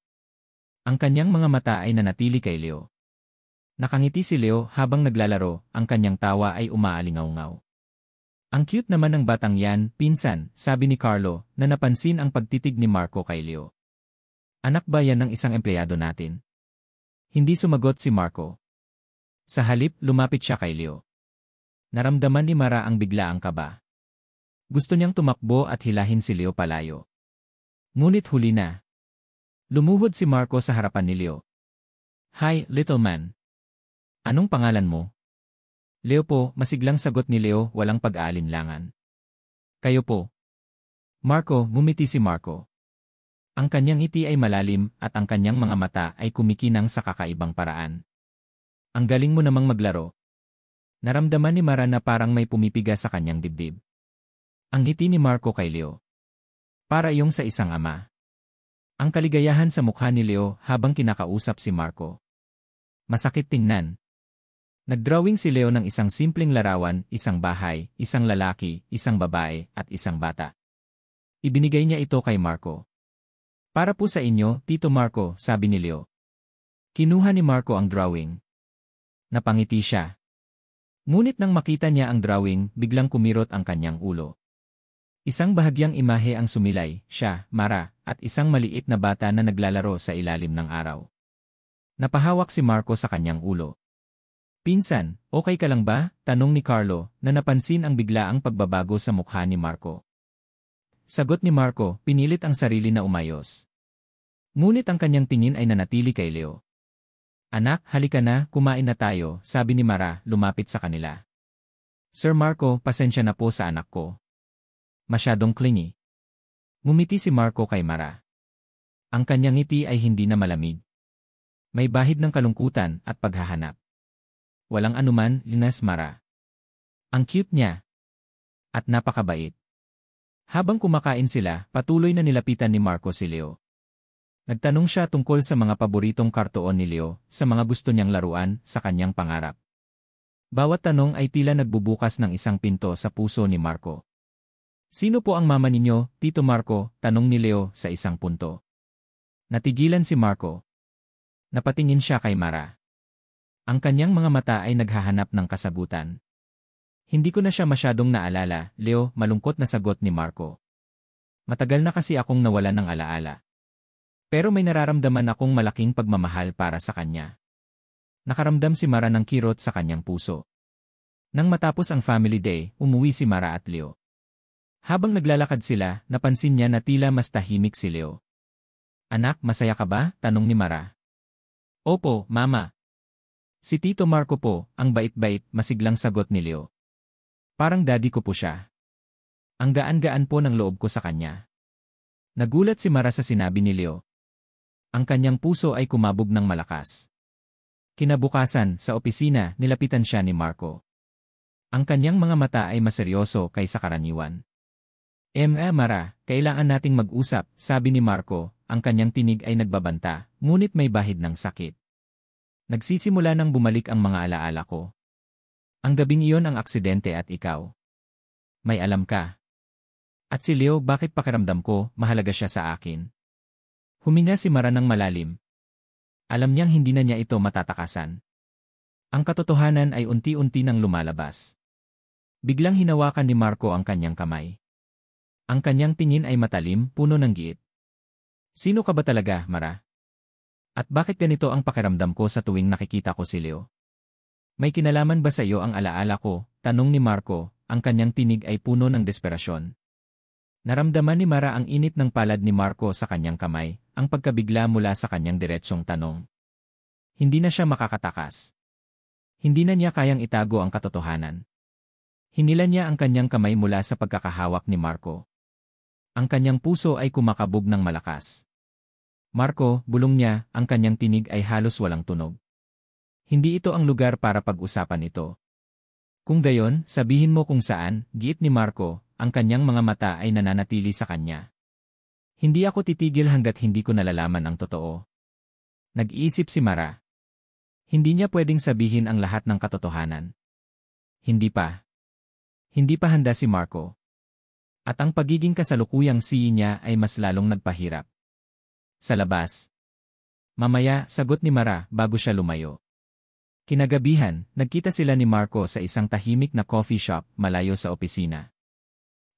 Ang kanyang mga mata ay nanatili kay Leo. Nakangiti si Leo habang naglalaro, ang kanyang tawa ay umaalingaw-ngaw. Ang cute naman ng batang yan, pinsan, sabi ni Carlo, na napansin ang pagtitig ni Marco kay Leo. Anak ba yan ng isang empleyado natin? Hindi sumagot si Marco. Sa halip, lumapit siya kay Leo. Naramdaman ni Mara ang biglaang kaba. Gusto niyang tumakbo at hilahin si Leo palayo. Ngunit huli na. Lumuhod si Marco sa harapan ni Leo. Hi, little man. Anong pangalan mo? Leo po, masiglang sagot ni Leo, walang pag-aalinlangan. Kayo po. Marco, ngumiti si Marco. Ang kanyang ngiti ay malalim at ang kanyang mga mata ay kumikinang sa kakaibang paraan. Ang galing mo namang maglaro. Naramdaman ni Mara na parang may pumipiga sa kanyang dibdib. Ang ngiti ni Marco kay Leo. Para iyong sa isang ama. Ang kaligayahan sa mukha ni Leo habang kinakausap si Marco. Masakit tingnan. Nagdrawing si Leo ng isang simpleng larawan, isang bahay, isang lalaki, isang babae, at isang bata. Ibinigay niya ito kay Marco. Para po sa inyo, Tito Marco, sabi ni Leo. Kinuha ni Marco ang drawing. Napangiti siya. Ngunit nang makita niya ang drawing, biglang kumirot ang kanyang ulo. Isang bahagyang imahe ang sumilay, siya, Mara, at isang maliit na bata na naglalaro sa ilalim ng araw. Napahawak si Marco sa kanyang ulo. Pinsan, okay ka lang ba? Tanong ni Carlo, na napansin ang biglaang pagbabago sa mukha ni Marco. Sagot ni Marco, pinilit ang sarili na umayos. Ngunit ang kanyang tingin ay nanatili kay Leo. Anak, halika na, kumain na tayo, sabi ni Mara, lumapit sa kanila. Sir Marco, pasensya na po sa anak ko. Masyadong clingy. Ngumiti si Marco kay Mara. Ang kanyang ngiti ay hindi na malamig. May bahid ng kalungkutan at paghahanap. Walang anuman, linas Mara. Ang cute niya. At napakabait. Habang kumakain sila, patuloy na nilapitan ni Marco si Leo. Nagtanong siya tungkol sa mga paboritong kartoon ni Leo, sa mga gusto niyang laruan, sa kanyang pangarap. Bawat tanong ay tila nagbubukas ng isang pinto sa puso ni Marco. Sino po ang mama ninyo, Tito Marco? Tanong ni Leo sa isang punto. Natigilan si Marco. Napatingin siya kay Mara. Ang kanyang mga mata ay naghahanap ng kasagutan. Hindi ko na siya masyadong naalala, Leo, malungkot na sagot ni Marco. Matagal na kasi akong nawalan ng alaala. Pero may nararamdaman akong malaking pagmamahal para sa kanya. Nakaramdam si Mara ng kirot sa kanyang puso. Nang matapos ang family day, umuwi si Mara at Leo. Habang naglalakad sila, napansin niya na tila mas tahimik si Leo. Anak, masaya ka ba? Tanong ni Mara. Opo, Mama. Si Tito Marco po, ang bait-bait, masiglang sagot ni Leo. Parang daddy ko po siya. Ang gaan-gaan po ng loob ko sa kanya. Nagulat si Mara sa sinabi ni Leo. Ang kanyang puso ay kumabog ng malakas. Kinabukasan, sa opisina, nilapitan siya ni Marco. Ang kanyang mga mata ay maseryoso kaysa karaniwan. Mara, kailangan nating mag-usap, sabi ni Marco, ang kanyang tinig ay nagbabanta, ngunit may bahid ng sakit. Nagsisimula nang bumalik ang mga alaala ko. Ang gabing iyon ang aksidente at ikaw. May alam ka. At si Leo, bakit pakiramdam ko, mahalaga siya sa akin? Huminga si Mara ng malalim. Alam niyang hindi na niya ito matatakasan. Ang katotohanan ay unti-unti nang lumalabas. Biglang hinawakan ni Marco ang kanyang kamay. Ang kanyang tingin ay matalim, puno ng giit. Sino ka ba talaga, Mara? At bakit ganito ang pakiramdam ko sa tuwing nakikita ko si Leo? May kinalaman ba sa iyo ang alaala ko? Tanong ni Marco, ang kanyang tinig ay puno ng desperasyon. Naramdaman ni Mara ang init ng palad ni Marco sa kanyang kamay, ang pagkabigla mula sa kanyang diretsong tanong. Hindi na siya makakatakas. Hindi na niya kayang itago ang katotohanan. Hinila niya ang kanyang kamay mula sa pagkakahawak ni Marco. Ang kanyang puso ay kumakabog ng malakas. Marco, bulong niya, ang kanyang tinig ay halos walang tunog. Hindi ito ang lugar para pag-usapan ito. Kung gayon, sabihin mo kung saan, giit ni Marco, ang kanyang mga mata ay nananatili sa kanya. Hindi ako titigil hanggat hindi ko nalalaman ang totoo. Nag-iisip si Mara. Hindi niya pwedeng sabihin ang lahat ng katotohanan. Hindi pa. Hindi pa handa si Marco. At ang pagiging kasalukuyang siyi niya ay mas lalong nagpahirap. Sa labas. Mamaya, sagot ni Mara bago siya lumayo. Kinagabihan, nagkita sila ni Marco sa isang tahimik na coffee shop malayo sa opisina.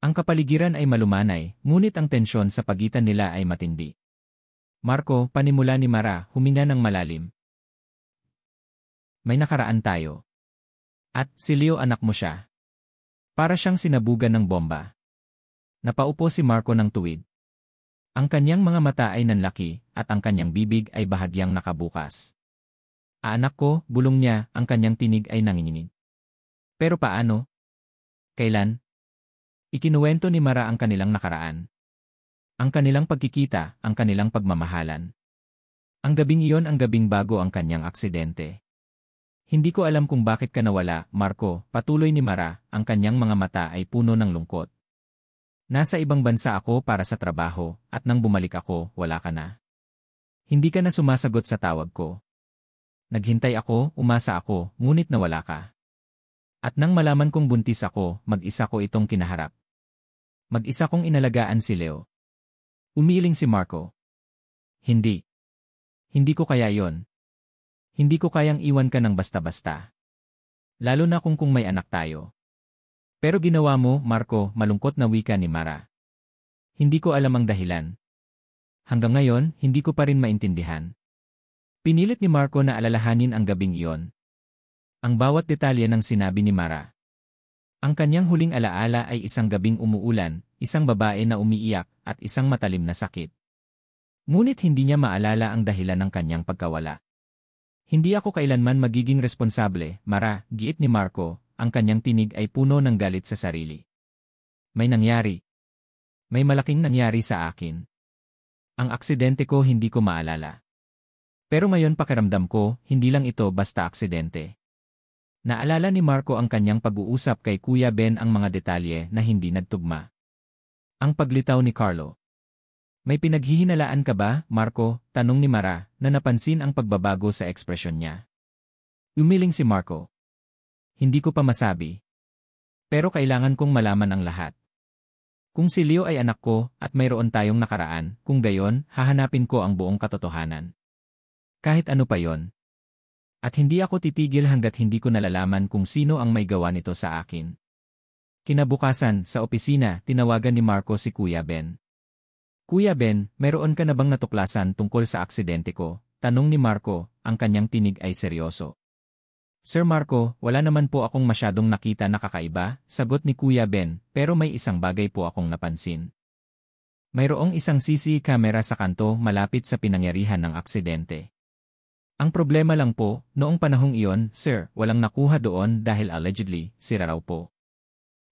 Ang kapaligiran ay malumanay, ngunit ang tensyon sa pagitan nila ay matindi. Marco, panimula ni Mara, huminga ng malalim. May nakaraan tayo. At, si Leo anak mo siya. Para siyang sinabugan ng bomba. Napaupo si Marco ng tuwid. Ang kanyang mga mata ay nanlaki, at ang kanyang bibig ay bahagyang nakabukas. Anak ko, bulong niya, ang kanyang tinig ay nanginginig. Pero paano? Kailan? Ikinuwento ni Mara ang kanilang nakaraan. Ang kanilang pagkikita, ang kanilang pagmamahalan. Ang gabing iyon ang gabing bago ang kanyang aksidente. Hindi ko alam kung bakit ka nawala, Marco, patuloy ni Mara, ang kanyang mga mata ay puno ng lungkot. Nasa ibang bansa ako para sa trabaho, at nang bumalik ako, wala ka na. Hindi ka na sumasagot sa tawag ko. Naghintay ako, umasa ako, ngunit nawala ka. At nang malaman kong buntis ako, mag-isa ko itong kinaharap. Mag-isa kong inalagaan si Leo. Umiling si Marco. Hindi. Hindi ko kaya yon. Hindi ko kayang iwan ka ng basta-basta. Lalo na kung may anak tayo. Pero ginawa mo, Marco, malungkot na wika ni Mara. Hindi ko alam ang dahilan. Hanggang ngayon, hindi ko pa rin maintindihan. Pinilit ni Marco na alalahanin ang gabing iyon. Ang bawat detalye ng sinabi ni Mara. Ang kanyang huling alaala ay isang gabing umuulan, isang babae na umiiyak, at isang matalim na sakit. Ngunit hindi niya maalala ang dahilan ng kanyang pagkawala. Hindi ako kailanman magiging responsable, Mara, giit ni Marco, ang kanyang tinig ay puno ng galit sa sarili. May nangyari. May malaking nangyari sa akin. Ang aksidente ko hindi ko maalala. Pero ngayon pakiramdam ko, hindi lang ito basta aksidente. Naalala ni Marco ang kanyang pag-uusap kay Kuya Ben ang mga detalye na hindi nagtugma. Ang paglitaw ni Carlo. May pinaghihinalaan ka ba, Marco? Tanong ni Mara, na napansin ang pagbabago sa ekspresyon niya. Umiling si Marco. Hindi ko pa masabi. Pero kailangan kong malaman ang lahat. Kung si Leo ay anak ko at mayroon tayong nakaraan, kung gayon, hahanapin ko ang buong katotohanan. Kahit ano pa yon. At hindi ako titigil hanggat hindi ko nalalaman kung sino ang may gawa nito sa akin. Kinabukasan, sa opisina, tinawagan ni Marco si Kuya Ben. Kuya Ben, mayroon ka na bang natuklasan tungkol sa aksidente ko? Tanong ni Marco, ang kanyang tinig ay seryoso. Sir Marco, wala naman po akong masyadong nakita na kakaiba, sagot ni Kuya Ben, pero may isang bagay po akong napansin. Mayroong isang CCTV camera sa kanto malapit sa pinangyarihan ng aksidente. Ang problema lang po, noong panahong iyon, sir, walang nakuha doon dahil allegedly, sira raw po.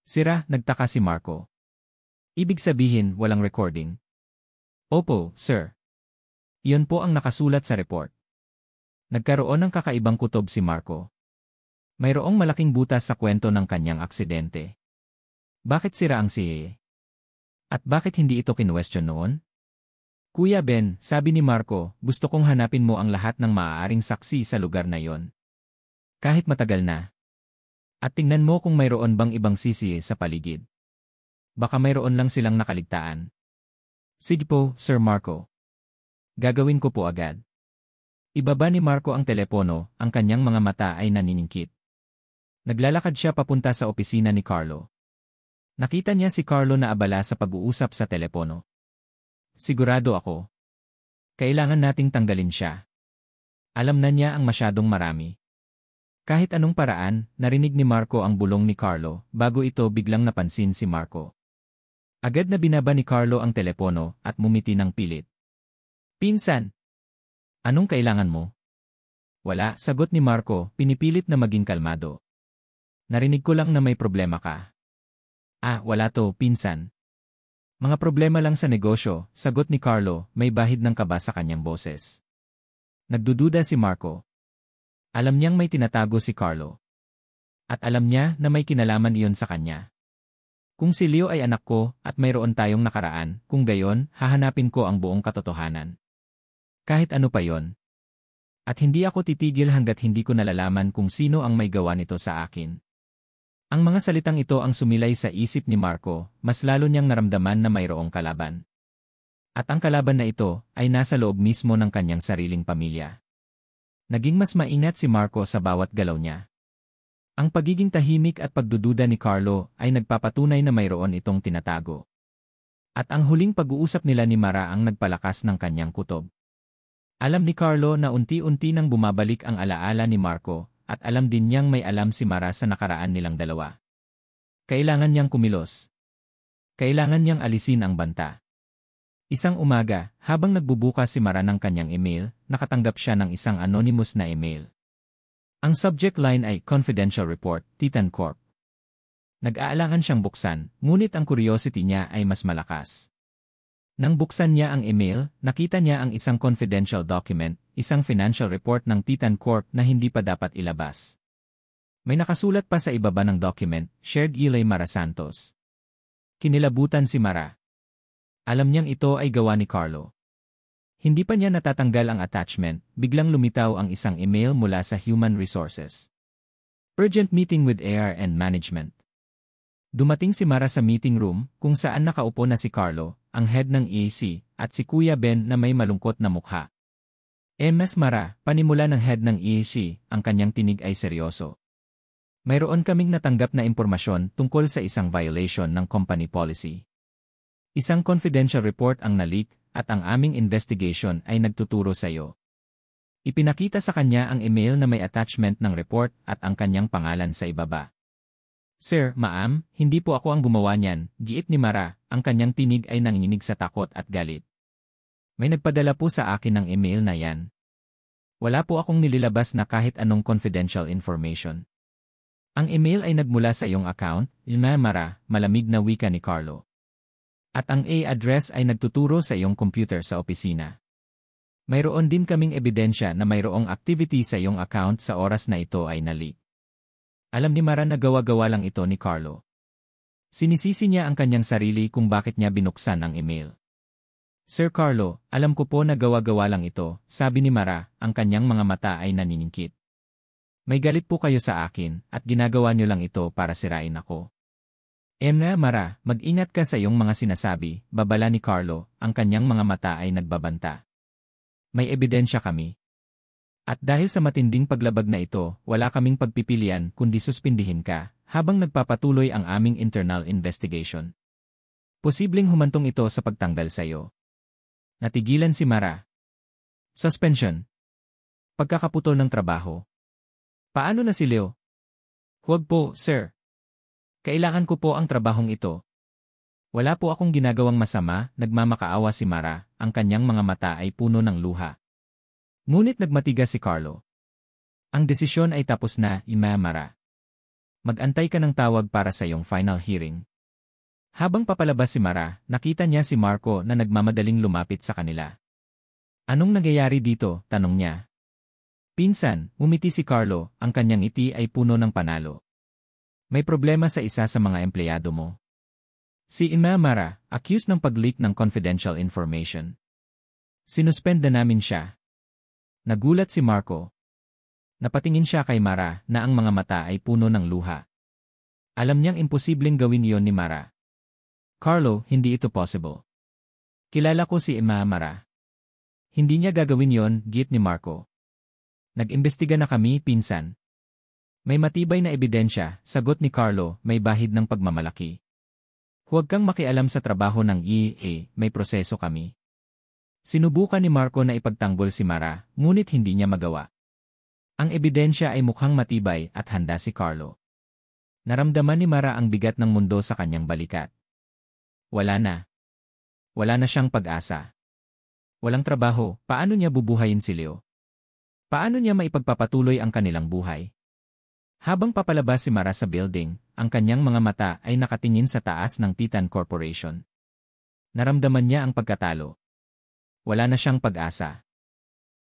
Sira, nagtaka si Marco. Ibig sabihin, walang recording. Opo, sir. Iyon po ang nakasulat sa report. Nagkaroon ng kakaibang kutob si Marco. Mayroong malaking butas sa kwento ng kanyang aksidente. Bakit sira ang CCTV? At bakit hindi ito kinwestiyon noon? Kuya Ben, sabi ni Marco, gusto kong hanapin mo ang lahat ng maaaring saksi sa lugar na yon. Kahit matagal na. At tingnan mo kung mayroon bang ibang CCTV sa paligid. Baka mayroon lang silang nakaligtaan. Sige po, Sir Marco. Gagawin ko po agad. Ibaba ni Marco ang telepono, ang kanyang mga mata ay naniningkit. Naglalakad siya papunta sa opisina ni Carlo. Nakita niya si Carlo na abala sa pag-uusap sa telepono. Sigurado ako. Kailangan nating tanggalin siya. Alam na niya ang masyadong marami. Kahit anong paraan, narinig ni Marco ang bulong ni Carlo, bago ito biglang napansin si Marco. Agad na binaba ni Carlo ang telepono at mumiti ng pilit. Pinsan! Anong kailangan mo? Wala, sagot ni Marco, pinipilit na maging kalmado. Narinig ko lang na may problema ka. Ah, wala to, pinsan. Mga problema lang sa negosyo, sagot ni Carlo, may bahid ng kaba sa kanyang boses. Nagdududa si Marco. Alam niyang may tinatago si Carlo. At alam niya na may kinalaman iyon sa kanya. Kung si Leo ay anak ko at mayroon tayong nakaraan, kung gayon, hahanapin ko ang buong katotohanan. Kahit ano pa yon. At hindi ako titigil hanggat hindi ko nalalaman kung sino ang may gawa nito sa akin. Ang mga salitang ito ang sumilay sa isip ni Marco, mas lalo niyang naramdaman na mayroong kalaban. At ang kalaban na ito ay nasa loob mismo ng kanyang sariling pamilya. Naging mas maingat si Marco sa bawat galaw niya. Ang pagiging tahimik at pagdududa ni Carlo ay nagpapatunay na mayroon itong tinatago. At ang huling pag-uusap nila ni Mara ang nagpalakas ng kanyang kutob. Alam ni Carlo na unti-unti nang bumabalik ang alaala ni Marco, at alam din niyang may alam si Mara sa nakaraan nilang dalawa. Kailangan niyang kumilos. Kailangan niyang alisin ang banta. Isang umaga, habang nagbubukas si Mara ng kanyang email, nakatanggap siya ng isang anonymous na email. Ang subject line ay Confidential Report, Titan Corp. Nag-aalangan siyang buksan, ngunit ang curiosity niya ay mas malakas. Nang buksan niya ang email, nakita niya ang isang confidential document, isang financial report ng Titan Corp na hindi pa dapat ilabas. May nakasulat pa sa ibaba ng document, Shared Eli Mara Santos. Kinilabutan si Mara. Alam niyang ito ay gawa ni Carlo. Hindi pa niya natatanggal ang attachment, biglang lumitaw ang isang email mula sa Human Resources. Urgent meeting with AR and management. Dumating si Mara sa meeting room, kung saan nakaupo na si Carlo, ang head ng EAC, at si Kuya Ben na may malungkot na mukha. Ms. Mara, panimula ng head ng EAC, ang kanyang tinig ay seryoso. Mayroon kaming natanggap na impormasyon tungkol sa isang violation ng company policy. Isang confidential report ang na-leak, at ang aming investigation ay nagtuturo sa iyo. Ipinakita sa kanya ang email na may attachment ng report at ang kanyang pangalan sa ibaba. Sir, ma'am, hindi po ako ang gumawa niyan, giit ni Mara, ang kanyang tinig ay nanginginig sa takot at galit. May nagpadala po sa akin ng email na yan. Wala po akong nililabas na kahit anong confidential information. Ang email ay nagmula sa iyong account, Mara, malamig na wika ni Carlo. At ang address ay nagtuturo sa iyong computer sa opisina. Mayroon din kaming ebidensya na mayroong activity sa iyong account sa oras na ito ay na-leak. Alam ni Mara na gawa-gawa lang ito ni Carlo. Sinisisi niya ang kanyang sarili kung bakit niya binuksan ang email. Sir Carlo, alam ko po na gawa-gawa lang ito, sabi ni Mara, ang kanyang mga mata ay naniningkit. May galit po kayo sa akin, at ginagawa niyo lang ito para sirain ako. Mara, mag-ingat ka sa iyong mga sinasabi, babala ni Carlo, ang kanyang mga mata ay nagbabanta. May ebidensya kami. At dahil sa matinding paglabag na ito, wala kaming pagpipilian kundi suspindihin ka, habang nagpapatuloy ang aming internal investigation. Posibleng humantong ito sa pagtanggal sa iyo. Natigilan si Mara. Suspension. Pagkakaputol ng trabaho. Paano na si Leo? Huwag po, sir. Kailangan ko po ang trabahong ito. Wala po akong ginagawang masama, nagmamakaawa si Mara, ang kanyang mga mata ay puno ng luha. Ngunit nagmatigas si Carlo. Ang desisyon ay tapos na, Mara. Mag-antay ka ng tawag para sa iyong final hearing. Habang papalabas si Mara, nakita niya si Marco na nagmamadaling lumapit sa kanila. Anong nangyayari dito? Tanong niya. Pinsan, umiti si Carlo, ang kanyang ngiti ay puno ng panalo. May problema sa isa sa mga empleyado mo. Si Mara, accused ng pag-leak ng confidential information. Sinuspend na namin siya. Nagulat si Marco. Napatingin siya kay Mara na ang mga mata ay puno ng luha. Alam niyang imposibleng gawin iyon ni Mara. Carlo, hindi ito possible. Kilala ko si Mara. Hindi niya gagawin yon, git ni Marco. Nag-imbestiga na kami, pinsan. May matibay na ebidensya, sagot ni Carlo, may bahid ng pagmamalaki. Huwag kang makialam sa trabaho ng EA, may proseso kami. Sinubukan ni Marco na ipagtanggol si Mara, ngunit hindi niya magawa. Ang ebidensya ay mukhang matibay at handa si Carlo. Naramdaman ni Mara ang bigat ng mundo sa kanyang balikat. Wala na. Wala na siyang pag-asa. Walang trabaho, paano niya bubuhayin si Leo? Paano niya maipagpapatuloy ang kanilang buhay? Habang papalabas si Mara sa building, ang kanyang mga mata ay nakatingin sa taas ng Titan Corporation. Naramdaman niya ang pagkatalo. Wala na siyang pag-asa.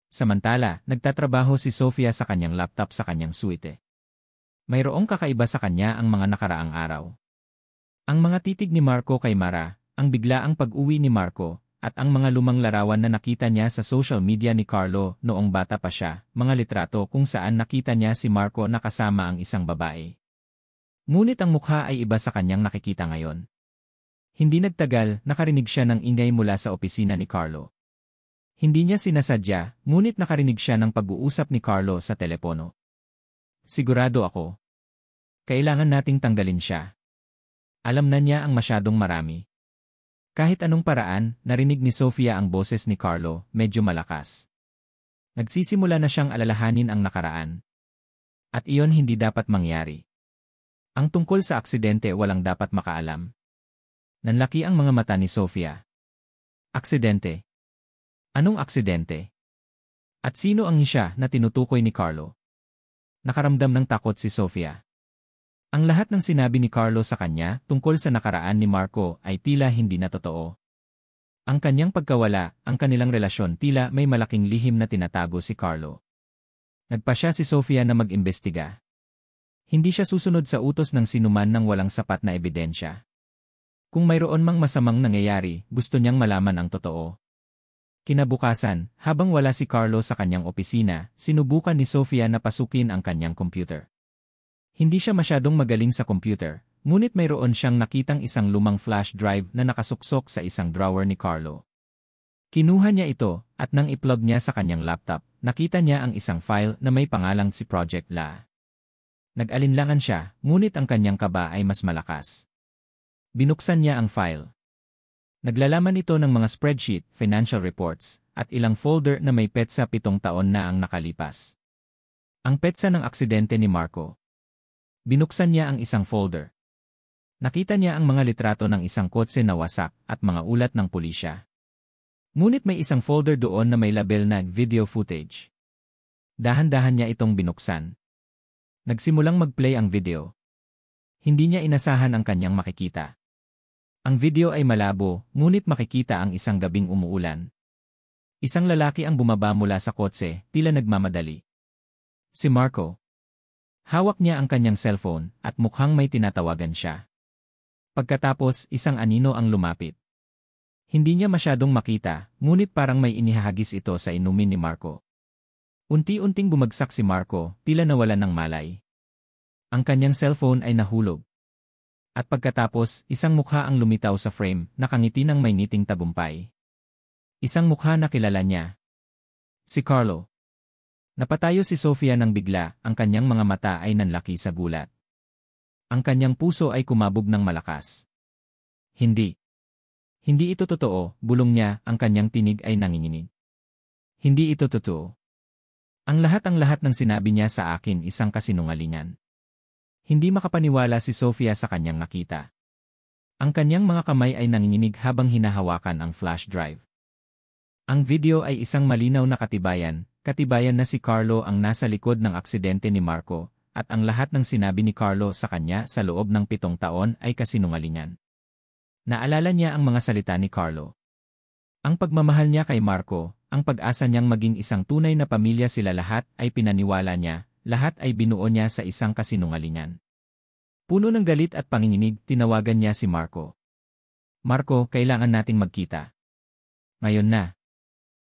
Samantala, nagtatrabaho si Sofia sa kanyang laptop sa kanyang suite. Mayroong kakaiba sa kanya ang mga nakaraang araw. Ang mga titig ni Marco kay Mara, ang biglaang pag-uwi ni Marco, at ang mga lumang larawan na nakita niya sa social media ni Carlo noong bata pa siya, mga litrato kung saan nakita niya si Marco na kasama ang isang babae. Ngunit ang mukha ay iba sa kanyang nakikita ngayon. Hindi nagtagal, nakarinig siya ng ingay mula sa opisina ni Carlo. Hindi niya sinasadya, ngunit nakarinig siya ng pag-uusap ni Carlo sa telepono. Sigurado ako. Kailangan nating tanggalin siya. Alam na niya ang masyadong marami. Kahit anong paraan, narinig ni Sofia ang boses ni Carlo, medyo malakas. Nagsisimula na siyang alalahanin ang nakaraan. At iyon hindi dapat mangyari. Ang tungkol sa aksidente walang dapat makaalam. Nanlaki ang mga mata ni Sofia. Aksidente? Anong aksidente? At sino ang siya na tinutukoy ni Carlo? Nakaramdam ng takot si Sofia. Ang lahat ng sinabi ni Carlo sa kanya tungkol sa nakaraan ni Marco ay tila hindi na totoo. Ang kanyang pagkawala, ang kanilang relasyon tila may malaking lihim na tinatago si Carlo. Nagpasya si Sofia na mag-imbestiga. Hindi siya susunod sa utos ng sinuman ng walang sapat na ebidensya. Kung mayroon mang masamang nangyayari, gusto niyang malaman ang totoo. Kinabukasan, habang wala si Carlo sa kanyang opisina, sinubukan ni Sofia na pasukin ang kanyang computer. Hindi siya masyadong magaling sa computer, ngunit mayroon siyang nakitang isang lumang flash drive na nakasuksok sa isang drawer ni Carlo. Kinuha niya ito, at nang i-plug niya sa kanyang laptop, nakita niya ang isang file na may pangalang si Project La. Nag-alinlangan siya, ngunit ang kanyang kaba ay mas malakas. Binuksan niya ang file. Naglalaman ito ng mga spreadsheet, financial reports, at ilang folder na may petsa 7 taon na ang nakalipas. Ang petsa ng aksidente ni Marco. Binuksan niya ang isang folder. Nakita niya ang mga litrato ng isang kotse na wasak at mga ulat ng pulisya. Ngunit may isang folder doon na may label na video footage. Dahan-dahan niya itong binuksan. Nagsimulang mag-play ang video. Hindi niya inasahan ang kanyang makikita. Ang video ay malabo, ngunit makikita ang isang gabing umuulan. Isang lalaki ang bumaba mula sa kotse, tila nagmamadali. Si Marco. Hawak niya ang kanyang cellphone at mukhang may tinatawagan siya. Pagkatapos, isang anino ang lumapit. Hindi niya masyadong makita, ngunit parang may inihahagis ito sa inumin ni Marco. Unti-unting bumagsak si Marco, tila nawalan ng malay. Ang kanyang cellphone ay nahulog. At pagkatapos, isang mukha ang lumitaw sa frame, nakangiti ng may ngiting tagumpay. Isang mukha na kilala niya. Si Carlo. Napatayo si Sofia nang bigla, ang kanyang mga mata ay nanlaki sa gulat. Ang kanyang puso ay kumabog ng malakas. Hindi. Hindi ito totoo, bulong niya, ang kanyang tinig ay nanginginig. Hindi ito totoo. Ang lahat ng sinabi niya sa akin isang kasinungalingan. Hindi makapaniwala si Sofia sa kanyang nakita. Ang kanyang mga kamay ay nanginginig habang hinahawakan ang flash drive. Ang video ay isang malinaw na katibayan na si Carlo ang nasa likod ng aksidente ni Marco, at ang lahat ng sinabi ni Carlo sa kanya sa loob ng 7 taon ay kasinungalingan. Naalala niya ang mga salita ni Carlo. Ang pagmamahal niya kay Marco, ang pag-asa niyang maging isang tunay na pamilya sila lahat ay pinaniwala niya, lahat ay binuo niya sa isang kasinungalingan. Puno ng galit at panginginig, tinawagan niya si Marco. Marco, kailangan nating magkita. Ngayon na.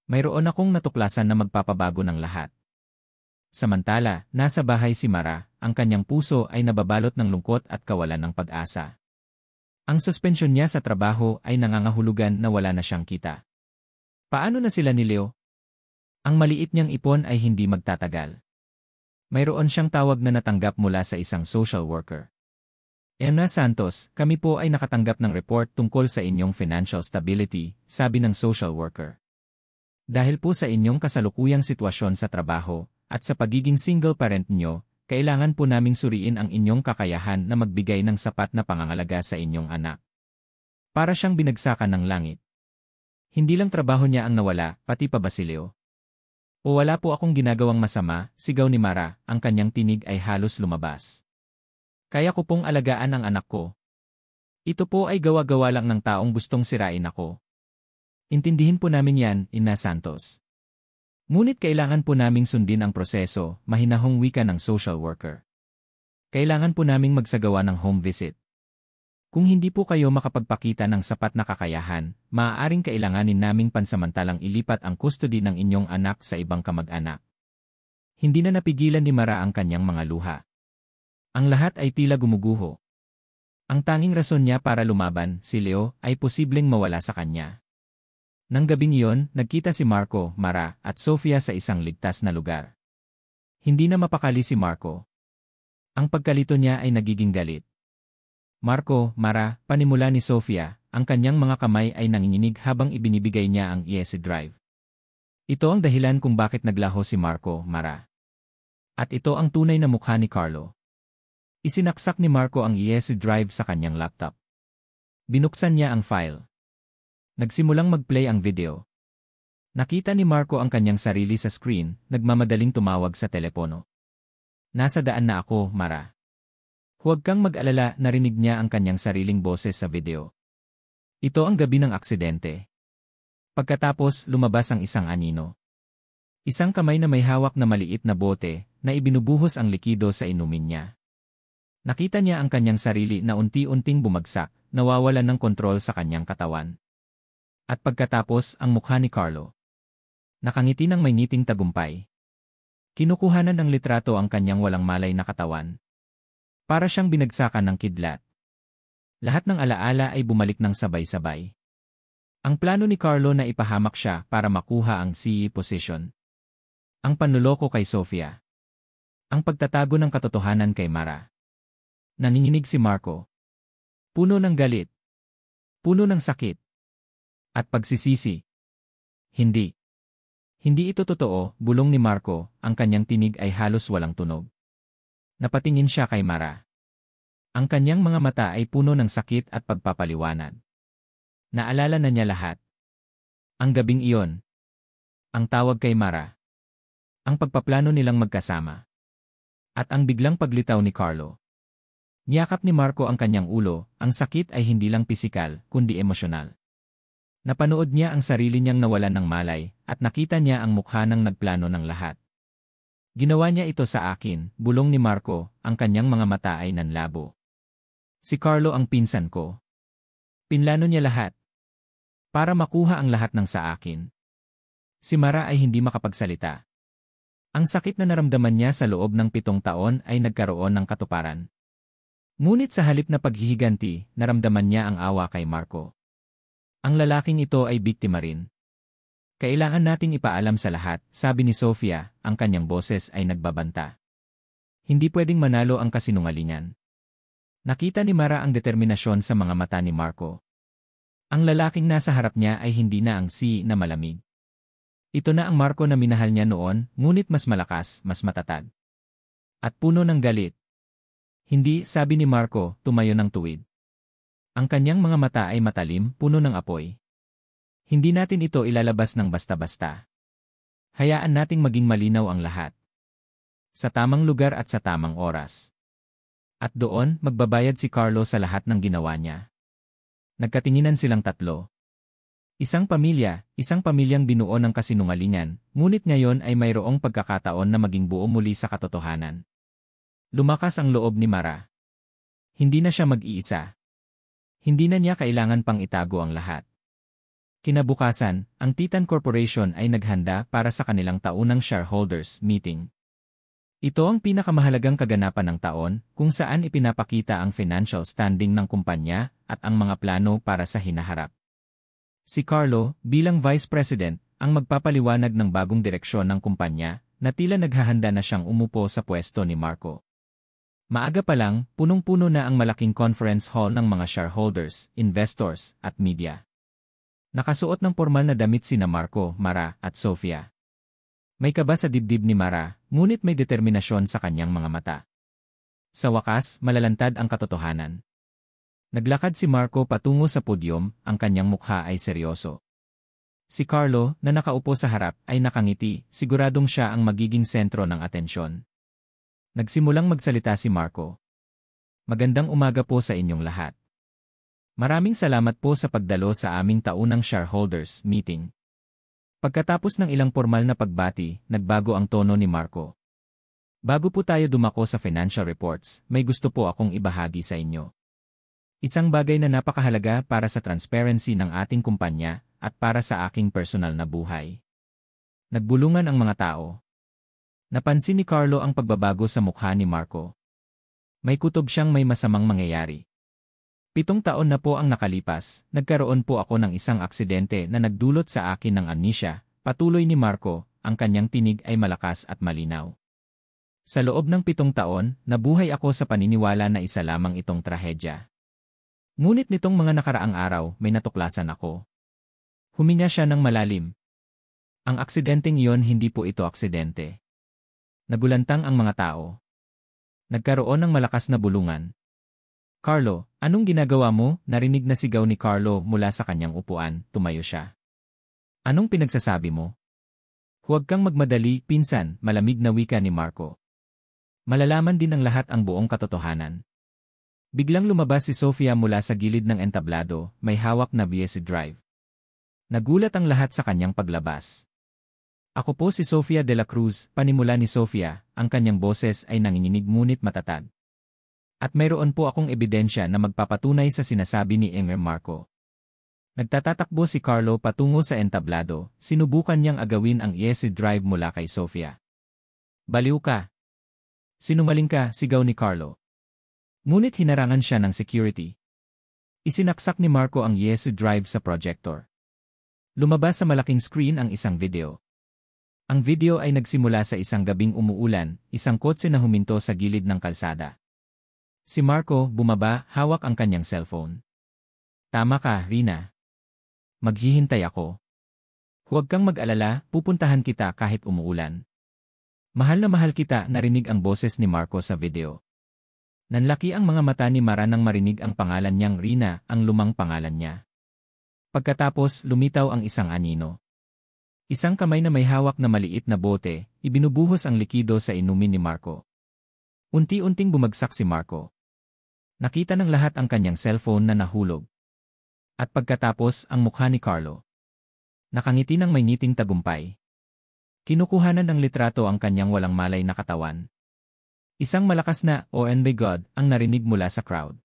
Mayroon akong natuklasan na magpapabago ng lahat. Samantala, nasa bahay si Mara, ang kanyang puso ay nababalot ng lungkot at kawalan ng pag-asa. Ang suspensyon niya sa trabaho ay nangangahulugan na wala na siyang kita. Paano na sila ni Leo? Ang maliit niyang ipon ay hindi magtatagal. Mayroon siyang tawag na natanggap mula sa isang social worker. Emna Santos, kami po ay nakatanggap ng report tungkol sa inyong financial stability, sabi ng social worker. Dahil po sa inyong kasalukuyang sitwasyon sa trabaho, at sa pagiging single parent niyo, kailangan po naming suriin ang inyong kakayahan na magbigay ng sapat na pangangalaga sa inyong anak. Para siyang binagsakan ng langit. Hindi lang trabaho niya ang nawala, pati pa ba si Leo? O wala po akong ginagawang masama, sigaw ni Mara, ang kanyang tinig ay halos lumabas. Kaya ko pong alagaan ang anak ko. Ito po ay gawa-gawa lang ng taong gustong sirain ako. Intindihin po namin yan, Ina Santos. Ngunit kailangan po naming sundin ang proseso, mahinahong wika ng social worker. Kailangan po naming magsagawa ng home visit. Kung hindi po kayo makapagpakita ng sapat na kakayahan, maaaring kailanganin naming pansamantalang ilipat ang custody ng inyong anak sa ibang kamag-anak. Hindi na napigilan ni Mara ang kanyang mga luha. Ang lahat ay tila gumuguho. Ang tanging rason niya para lumaban, si Leo, ay posibleng mawala sa kanya. Nang gabing iyon, nagkita si Marco, Mara, at Sofia sa isang ligtas na lugar. Hindi na mapakali si Marco. Ang pagkalito niya ay nagiging galit. Marco, Mara, panimula ni Sofia, ang kanyang mga kamay ay nanginginig habang ibinibigay niya ang ESC drive. Ito ang dahilan kung bakit naglaho si Marco, Mara. At ito ang tunay na mukha ni Carlo. Isinaksak ni Marco ang ESC drive sa kanyang laptop. Binuksan niya ang file. Nagsimulang mag-play ang video. Nakita ni Marco ang kanyang sarili sa screen, nagmamadaling tumawag sa telepono. Nasa daan na ako, Mara. Huwag kang mag-alala, narinig niya ang kanyang sariling boses sa video. Ito ang gabi ng aksidente. Pagkatapos, lumabas ang isang anino. Isang kamay na may hawak na maliit na bote, na ibinubuhos ang likido sa inumin niya. Nakita niya ang kanyang sarili na unti-unting bumagsak, nawawalan ng kontrol sa kanyang katawan. At pagkatapos, ang mukha ni Carlo. Nakangiti ng may ngiting tagumpay. Kinukuhanan ng litrato ang kanyang walang malay na katawan. Para siyang binagsakan ng kidlat. Lahat ng alaala ay bumalik ng sabay-sabay. Ang plano ni Carlo na ipahamak siya para makuha ang CEO position. Ang panloloko kay Sofia. Ang pagtatago ng katotohanan kay Mara. Nanginginig si Marco. Puno ng galit. Puno ng sakit. At pagsisisi. Hindi. Hindi ito totoo, bulong ni Marco, ang kanyang tinig ay halos walang tunog. Napatingin siya kay Mara. Ang kanyang mga mata ay puno ng sakit at pagpapaliwanag. Naalala na niya lahat. Ang gabing iyon. Ang tawag kay Mara. Ang pagpaplano nilang magkasama. At ang biglang paglitaw ni Carlo. Niyakap ni Marco ang kanyang ulo, ang sakit ay hindi lang pisikal, kundi emosyonal. Napanood niya ang sarili niyang nawalan ng malay, at nakita niya ang mukha ng nagplano ng lahat. Ginawa niya ito sa akin, bulong ni Marco, ang kanyang mga mata ay nanlabo. Si Carlo ang pinsan ko. Pinlano niya lahat. Para makuha ang lahat ng sa akin. Si Mara ay hindi makapagsalita. Ang sakit na naramdaman niya sa loob ng 7 taon ay nagkaroon ng katuparan. Ngunit sa halip na paghihiganti, naramdaman niya ang awa kay Marco. Ang lalaking ito ay biktima rin. Kailangan nating ipaalam sa lahat, sabi ni Sofia, ang kanyang boses ay nagbabanta. Hindi pwedeng manalo ang kasinungalingan. Nakita ni Mara ang determinasyon sa mga mata ni Marco. Ang lalaking nasa harap niya ay hindi na ang na malamig. Ito na ang Marco na minahal niya noon, ngunit mas malakas, mas matatag. At puno ng galit. Hindi, sabi ni Marco, tumayo ng tuwid. Ang kanyang mga mata ay matalim, puno ng apoy. Hindi natin ito ilalabas ng basta-basta. Hayaan nating maging malinaw ang lahat. Sa tamang lugar at sa tamang oras. At doon, magbabayad si Carlo sa lahat ng ginawa niya. Nagkatinginan silang tatlo. Isang pamilyang binuo ng kasinungalingan, ngunit ngayon ay mayroong pagkakataon na maging buo muli sa katotohanan. Lumakas ang loob ni Mara. Hindi na siya mag-iisa. Hindi na niya kailangan pang itago ang lahat. Kinabukasan, ang Titan Corporation ay naghanda para sa kanilang taunang shareholders meeting. Ito ang pinakamahalagang kaganapan ng taon, kung saan ipinapakita ang financial standing ng kumpanya at ang mga plano para sa hinaharap. Si Carlo, bilang Vice President, ang magpapaliwanag ng bagong direksyon ng kumpanya, na tila naghahanda na siyang umupo sa pwesto ni Marco. Maaga pa lang, punong-puno na ang malaking conference hall ng mga shareholders, investors, at media. Nakasuot ng formal na damit sina Marco, Mara, at Sofia. May kaba sa dibdib ni Mara, ngunit may determinasyon sa kanyang mga mata. Sa wakas, malalantad ang katotohanan. Naglakad si Marco patungo sa podyum, ang kanyang mukha ay seryoso. Si Carlo, na nakaupo sa harap, ay nakangiti, siguradong siya ang magiging sentro ng atensyon. Nagsimulang magsalita si Marco. Magandang umaga po sa inyong lahat. Maraming salamat po sa pagdalo sa aming taunang shareholders meeting. Pagkatapos ng ilang formal na pagbati, nagbago ang tono ni Marco. Bago po tayo dumako sa financial reports, may gusto po akong ibahagi sa inyo. Isang bagay na napakahalaga para sa transparency ng ating kumpanya at para sa aking personal na buhay. Nagbulungan ang mga tao. Napansin ni Carlo ang pagbabago sa mukha ni Marco. May kutob siyang may masamang mangyayari. 7 taon na po ang nakalipas, nagkaroon po ako ng isang aksidente na nagdulot sa akin ng amnesia, patuloy ni Marco, ang kanyang tinig ay malakas at malinaw. Sa loob ng 7 taon, nabuhay ako sa paniniwala na isa lamang itong trahedya. Ngunit nitong mga nakaraang araw, may natuklasan ako. Huminga siya ng malalim. Ang aksidenteng iyon hindi po ito aksidente. Nagulantang ang mga tao. Nagkaroon ng malakas na bulungan. Carlo, anong ginagawa mo? Narinig na sigaw ni Carlo mula sa kanyang upuan, tumayo siya. Anong pinagsasabi mo? Huwag kang magmadali, pinsan, malamig na wika ni Marco. Malalaman din ng lahat ang buong katotohanan. Biglang lumabas si Sofia mula sa gilid ng entablado, may hawak na BS drive. Nagulat ang lahat sa kanyang paglabas. Ako po si Sofia de la Cruz, panimula ni Sofia, ang kanyang boses ay nanginginig ngunit matatag. At mayroon po akong ebidensya na magpapatunay sa sinasabi ni Marco. Nagtatatakbo si Carlo patungo sa entablado, sinubukan niyang agawin ang ESC drive mula kay Sofia. Baliw ka! Sinungaling ka, sigaw ni Carlo. Ngunit hinarangan siya ng security. Isinaksak ni Marco ang ESC drive sa projector. Lumabas sa malaking screen ang isang video. Ang video ay nagsimula sa isang gabing umuulan, isang kotse na huminto sa gilid ng kalsada. Si Marco, bumaba, hawak ang kanyang cellphone. Tama ka, Rina. Maghihintay ako. Huwag kang mag-alala, pupuntahan kita kahit umuulan. Mahal na mahal kita, narinig ang boses ni Marco sa video. Nanlaki ang mga mata ni Mara nang marinig ang pangalan niyang Rina, ang lumang pangalan niya. Pagkatapos, lumitaw ang isang anino. Isang kamay na may hawak na maliit na bote, ibinubuhos ang likido sa inumin ni Marco. Unti-unting bumagsak si Marco. Nakita ng lahat ang kanyang cellphone na nahulog. At pagkatapos, ang mukha ni Carlo. Nakangiti ng may ngiting tagumpay. Kinukuhanan ng litrato ang kanyang walang malay na katawan. Isang malakas na, "Oh and my God," ang narinig mula sa crowd.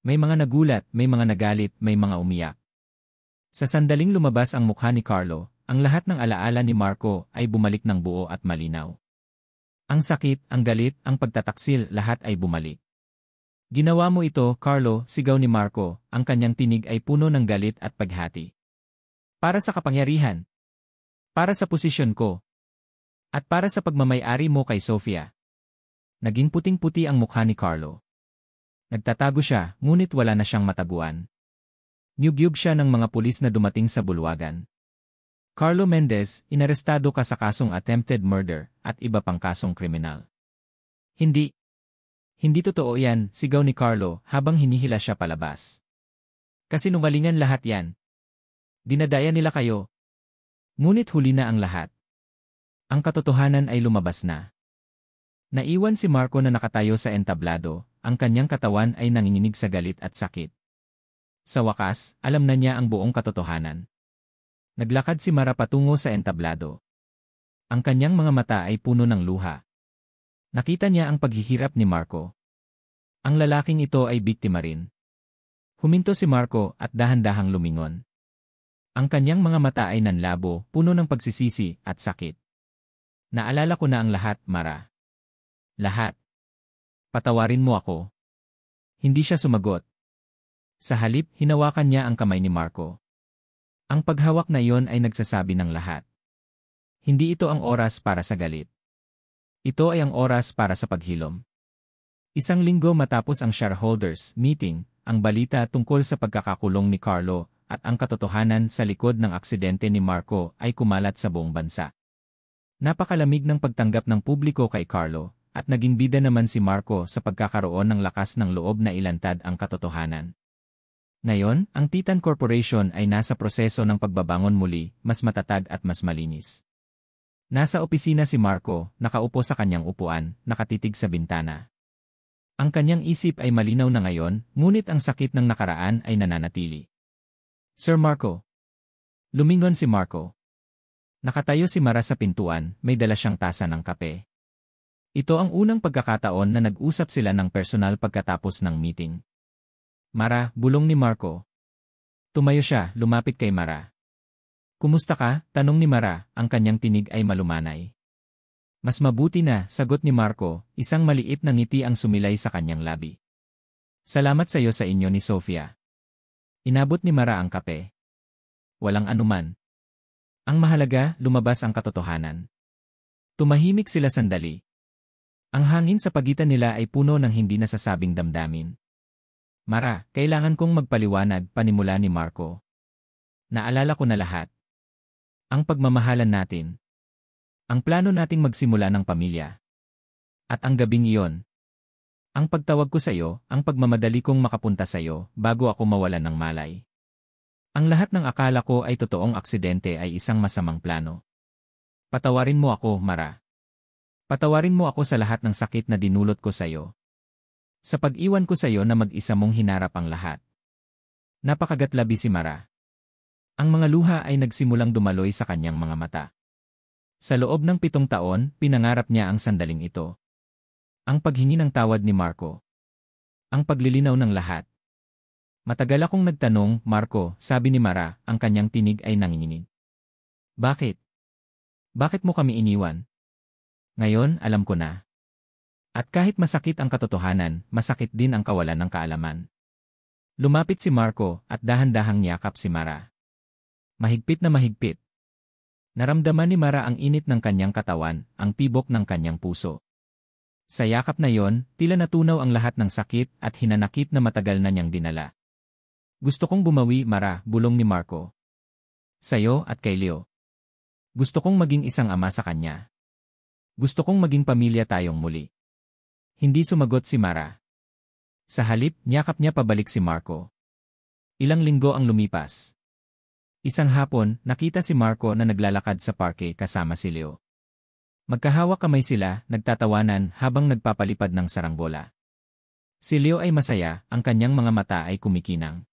May mga nagulat, may mga nagalit, may mga umiyak. Sa sandaling lumabas ang mukha ni Carlo, ang lahat ng alaala ni Marco ay bumalik ng buo at malinaw. Ang sakit, ang galit, ang pagtataksil, lahat ay bumalik. Ginawa mo ito, Carlo, sigaw ni Marco, ang kanyang tinig ay puno ng galit at paghati. Para sa kapangyarihan. Para sa posisyon ko. At para sa pagmamay-ari mo kay Sofia. Naging puting-puti ang mukha ni Carlo. Nagtatago siya, ngunit wala na siyang mataguan. Niyugyug siya ng mga pulis na dumating sa bulwagan. Carlo Mendez, inarestado ka sa kasong attempted murder at iba pang kasong kriminal. Hindi. Hindi totoo yan, sigaw ni Carlo habang hinihila siya palabas. Kasinungalingan lahat yan. Dinadaya nila kayo. Ngunit huli na ang lahat. Ang katotohanan ay lumabas na. Naiwan si Marco na nakatayo sa entablado, ang kanyang katawan ay nanginginig sa galit at sakit. Sa wakas, alam na niya ang buong katotohanan. Naglakad si Mara patungo sa entablado. Ang kanyang mga mata ay puno ng luha. Nakita niya ang paghihirap ni Marco. Ang lalaking ito ay biktima rin. Huminto si Marco at dahan-dahang lumingon. Ang kanyang mga mata ay nanlabo, puno ng pagsisisi at sakit. Naalala ko na ang lahat, Mara. Lahat. Patawarin mo ako. Hindi siya sumagot. Sa halip, hinawakan niya ang kamay ni Marco. Ang paghawak na iyon ay nagsasabi ng lahat. Hindi ito ang oras para sa galit. Ito ay ang oras para sa paghilom. Isang linggo matapos ang shareholders meeting, ang balita tungkol sa pagkakakulong ni Carlo at ang katotohanan sa likod ng aksidente ni Marco ay kumalat sa buong bansa. Napakalamig ng pagtanggap ng publiko kay Carlo at naging bida naman si Marco sa pagkakaroon ng lakas ng loob na ilantad ang katotohanan. Ngayon, ang Titan Corporation ay nasa proseso ng pagbabangon muli, mas matatag at mas malinis. Nasa opisina si Marco, nakaupo sa kanyang upuan, nakatitig sa bintana. Ang kanyang isip ay malinaw na ngayon, ngunit ang sakit ng nakaraan ay nananatili. Sir Marco. Lumingon si Marco. Nakatayo si Mara sa pintuan, may dala siyang tasa ng kape. Ito ang unang pagkakataon na nag-usap sila ng personal pagkatapos ng meeting. Mara, bulong ni Marco. Tumayo siya, lumapit kay Mara. Kumusta ka? Tanong ni Mara, ang kanyang tinig ay malumanay. Mas mabuti na, sagot ni Marco, isang maliit na ngiti ang sumilay sa kanyang labi. Salamat sa iyo sa inyo ni Sofia. Inabot ni Mara ang kape. Walang anuman. Ang mahalaga, lumabas ang katotohanan. Tumahimik sila sandali. Ang hangin sa pagitan nila ay puno ng hindi nasasabing damdamin. Mara, kailangan kong magpaliwanag, panimula ni Marco. Naalala ko na lahat. Ang pagmamahalan natin. Ang plano nating magsimula ng pamilya. At ang gabing iyon. Ang pagtawag ko sa iyo, ang pagmamadali kong makapunta sa iyo, bago ako mawalan ng malay. Ang lahat ng akala ko ay totoong aksidente ay isang masamang plano. Patawarin mo ako, Mara. Patawarin mo ako sa lahat ng sakit na dinulot ko sa iyo. Sa pag-iwan ko sa iyo na mag-isa mong hinarap ang lahat. Napakagatlabi si Mara. Ang mga luha ay nagsimulang dumaloy sa kanyang mga mata. Sa loob ng 7 taon, pinangarap niya ang sandaling ito. Ang paghingi ng tawad ni Marco. Ang paglilinaw ng lahat. Matagal akong nagtanong, Marco, sabi ni Mara, ang kanyang tinig ay nanginginig. Bakit? Bakit mo kami iniwan? Ngayon, alam ko na. At kahit masakit ang katotohanan, masakit din ang kawalan ng kaalaman. Lumapit si Marco at dahan-dahang niyakap si Mara. Mahigpit na mahigpit. Naramdaman ni Mara ang init ng kanyang katawan, ang tibok ng kanyang puso. Sa yakap na yon, tila natunaw ang lahat ng sakit at hinanakit na matagal na niyang dinala. Gusto kong bumawi, Mara, bulong ni Marco. Sa'yo at kay Leo. Gusto kong maging isang ama sa kanya. Gusto kong maging pamilya tayong muli. Hindi sumagot si Mara. Sa halip, niyakap niya pabalik si Marco. Ilang linggo ang lumipas. Isang hapon, nakita si Marco na naglalakad sa parke kasama si Leo. Magkahawak kamay sila, nagtatawanan habang nagpapalipad ng saranggola. Si Leo ay masaya, ang kanyang mga mata ay kumikinang.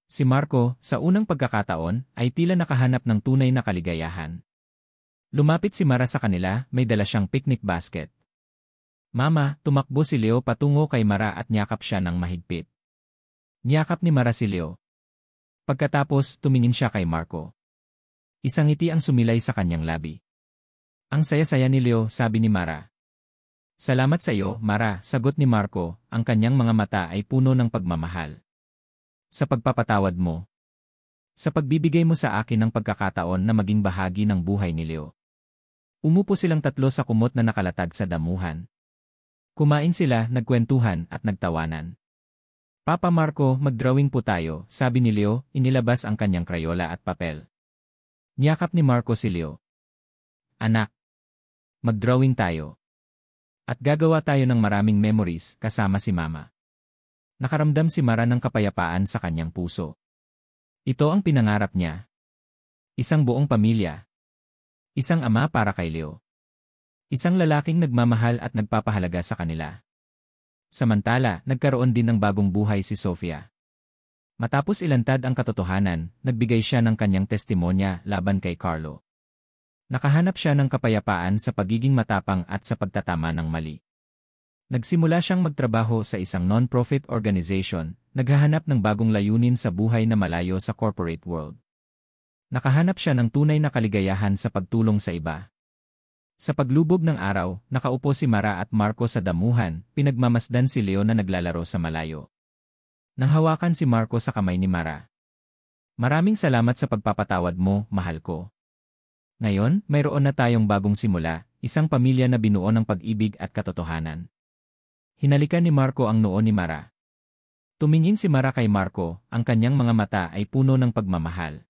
Si Marco, sa unang pagkakataon, ay tila nakahanap ng tunay na kaligayahan. Lumapit si Mara sa kanila, may dala siyang picnic basket. Mama, tumakbo si Leo patungo kay Mara at niyakap siya ng mahigpit. Niyakap ni Mara si Leo. Pagkatapos, tumingin siya kay Marco. Isang ngiti ang sumilay sa kanyang labi. Ang saya-saya ni Leo, sabi ni Mara. Salamat sa iyo, Mara, sagot ni Marco, ang kanyang mga mata ay puno ng pagmamahal. Sa pagpapatawad mo. Sa pagbibigay mo sa akin ng pagkakataon na maging bahagi ng buhay ni Leo. Umupo silang tatlo sa kumot na nakalatag sa damuhan. Kumain sila, nagkwentuhan at nagtawanan. Papa Marco, mag-drawing po tayo, sabi ni Leo, inilabas ang kanyang krayola at papel. Niyakap ni Marco si Leo. Anak, mag-drawing tayo. At gagawa tayo ng maraming memories kasama si Mama. Nakaramdam si Mara ng kapayapaan sa kanyang puso. Ito ang pinangarap niya. Isang buong pamilya. Isang ama para kay Leo. Isang lalaking nagmamahal at nagpapahalaga sa kanila. Samantala, nagkaroon din ng bagong buhay si Sofia. Matapos ilantad ang katotohanan, nagbigay siya ng kanyang testimonya laban kay Carlo. Nakahanap siya ng kapayapaan sa pagiging matapang at sa pagtatama ng mali. Nagsimula siyang magtrabaho sa isang non-profit organization, naghahanap ng bagong layunin sa buhay na malayo sa corporate world. Nakahanap siya ng tunay na kaligayahan sa pagtulong sa iba. Sa paglubog ng araw, nakaupo si Mara at Marco sa damuhan, pinagmamasdan si Leo na naglalaro sa malayo. Nang hawakan si Marco sa kamay ni Mara. Maraming salamat sa pagpapatawad mo, mahal ko. Ngayon, mayroon na tayong bagong simula, isang pamilya na binuo ng pag-ibig at katotohanan. Hinalikan ni Marco ang noo ni Mara. Tumingin si Mara kay Marco, ang kanyang mga mata ay puno ng pagmamahal.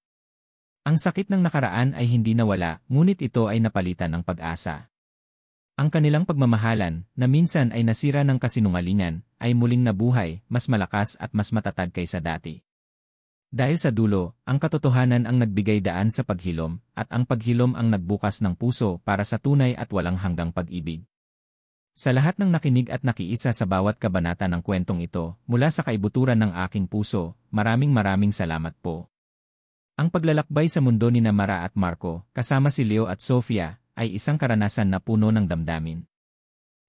Ang sakit ng nakaraan ay hindi nawala, ngunit ito ay napalitan ng pag-asa. Ang kanilang pagmamahalan, na minsan ay nasira ng kasinungalingan, ay muling nabuhay, mas malakas at mas matatag kaysa dati. Dahil sa dulo, ang katotohanan ang nagbigay daan sa paghilom, at ang paghilom ang nagbukas ng puso para sa tunay at walang hanggang pag-ibig. Sa lahat ng nakinig at nakiisa sa bawat kabanata ng kwentong ito, mula sa kaibuturan ng aking puso, maraming salamat po. Ang paglalakbay sa mundo ni Mara at Marco, kasama si Leo at Sofia, ay isang karanasan na puno ng damdamin.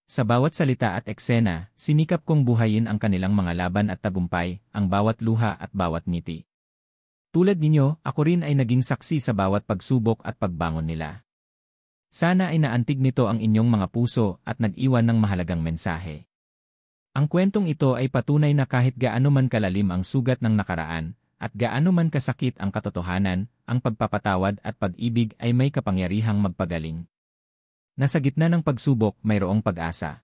Sa bawat salita at eksena, sinikap kong buhayin ang kanilang mga laban at tagumpay, ang bawat luha at bawat ngiti. Tulad ninyo, ako rin ay naging saksi sa bawat pagsubok at pagbangon nila. Sana ay naantig nito ang inyong mga puso at nag-iwan ng mahalagang mensahe. Ang kwentong ito ay patunay na kahit gaano man kalalim ang sugat ng nakaraan, at gaano man kasakit ang katotohanan, ang pagpapatawad at pag-ibig ay may kapangyarihang magpagaling. Nasa gitna ng pagsubok, mayroong pag-asa.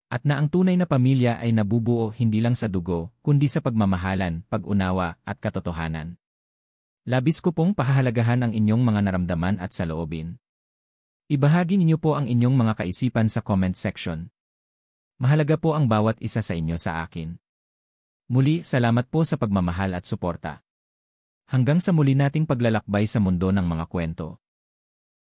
At na ang tunay na pamilya ay nabubuo hindi lang sa dugo, kundi sa pagmamahalan, pag-unawa, at katotohanan. Labis ko pong pahahalagahan ang inyong mga naramdaman at saloobin. Ibahagi ninyo po ang inyong mga kaisipan sa comment section. Mahalaga po ang bawat isa sa inyo sa akin. Muli, salamat po sa pagmamahal at suporta. Hanggang sa muli nating paglalakbay sa mundo ng mga kwento.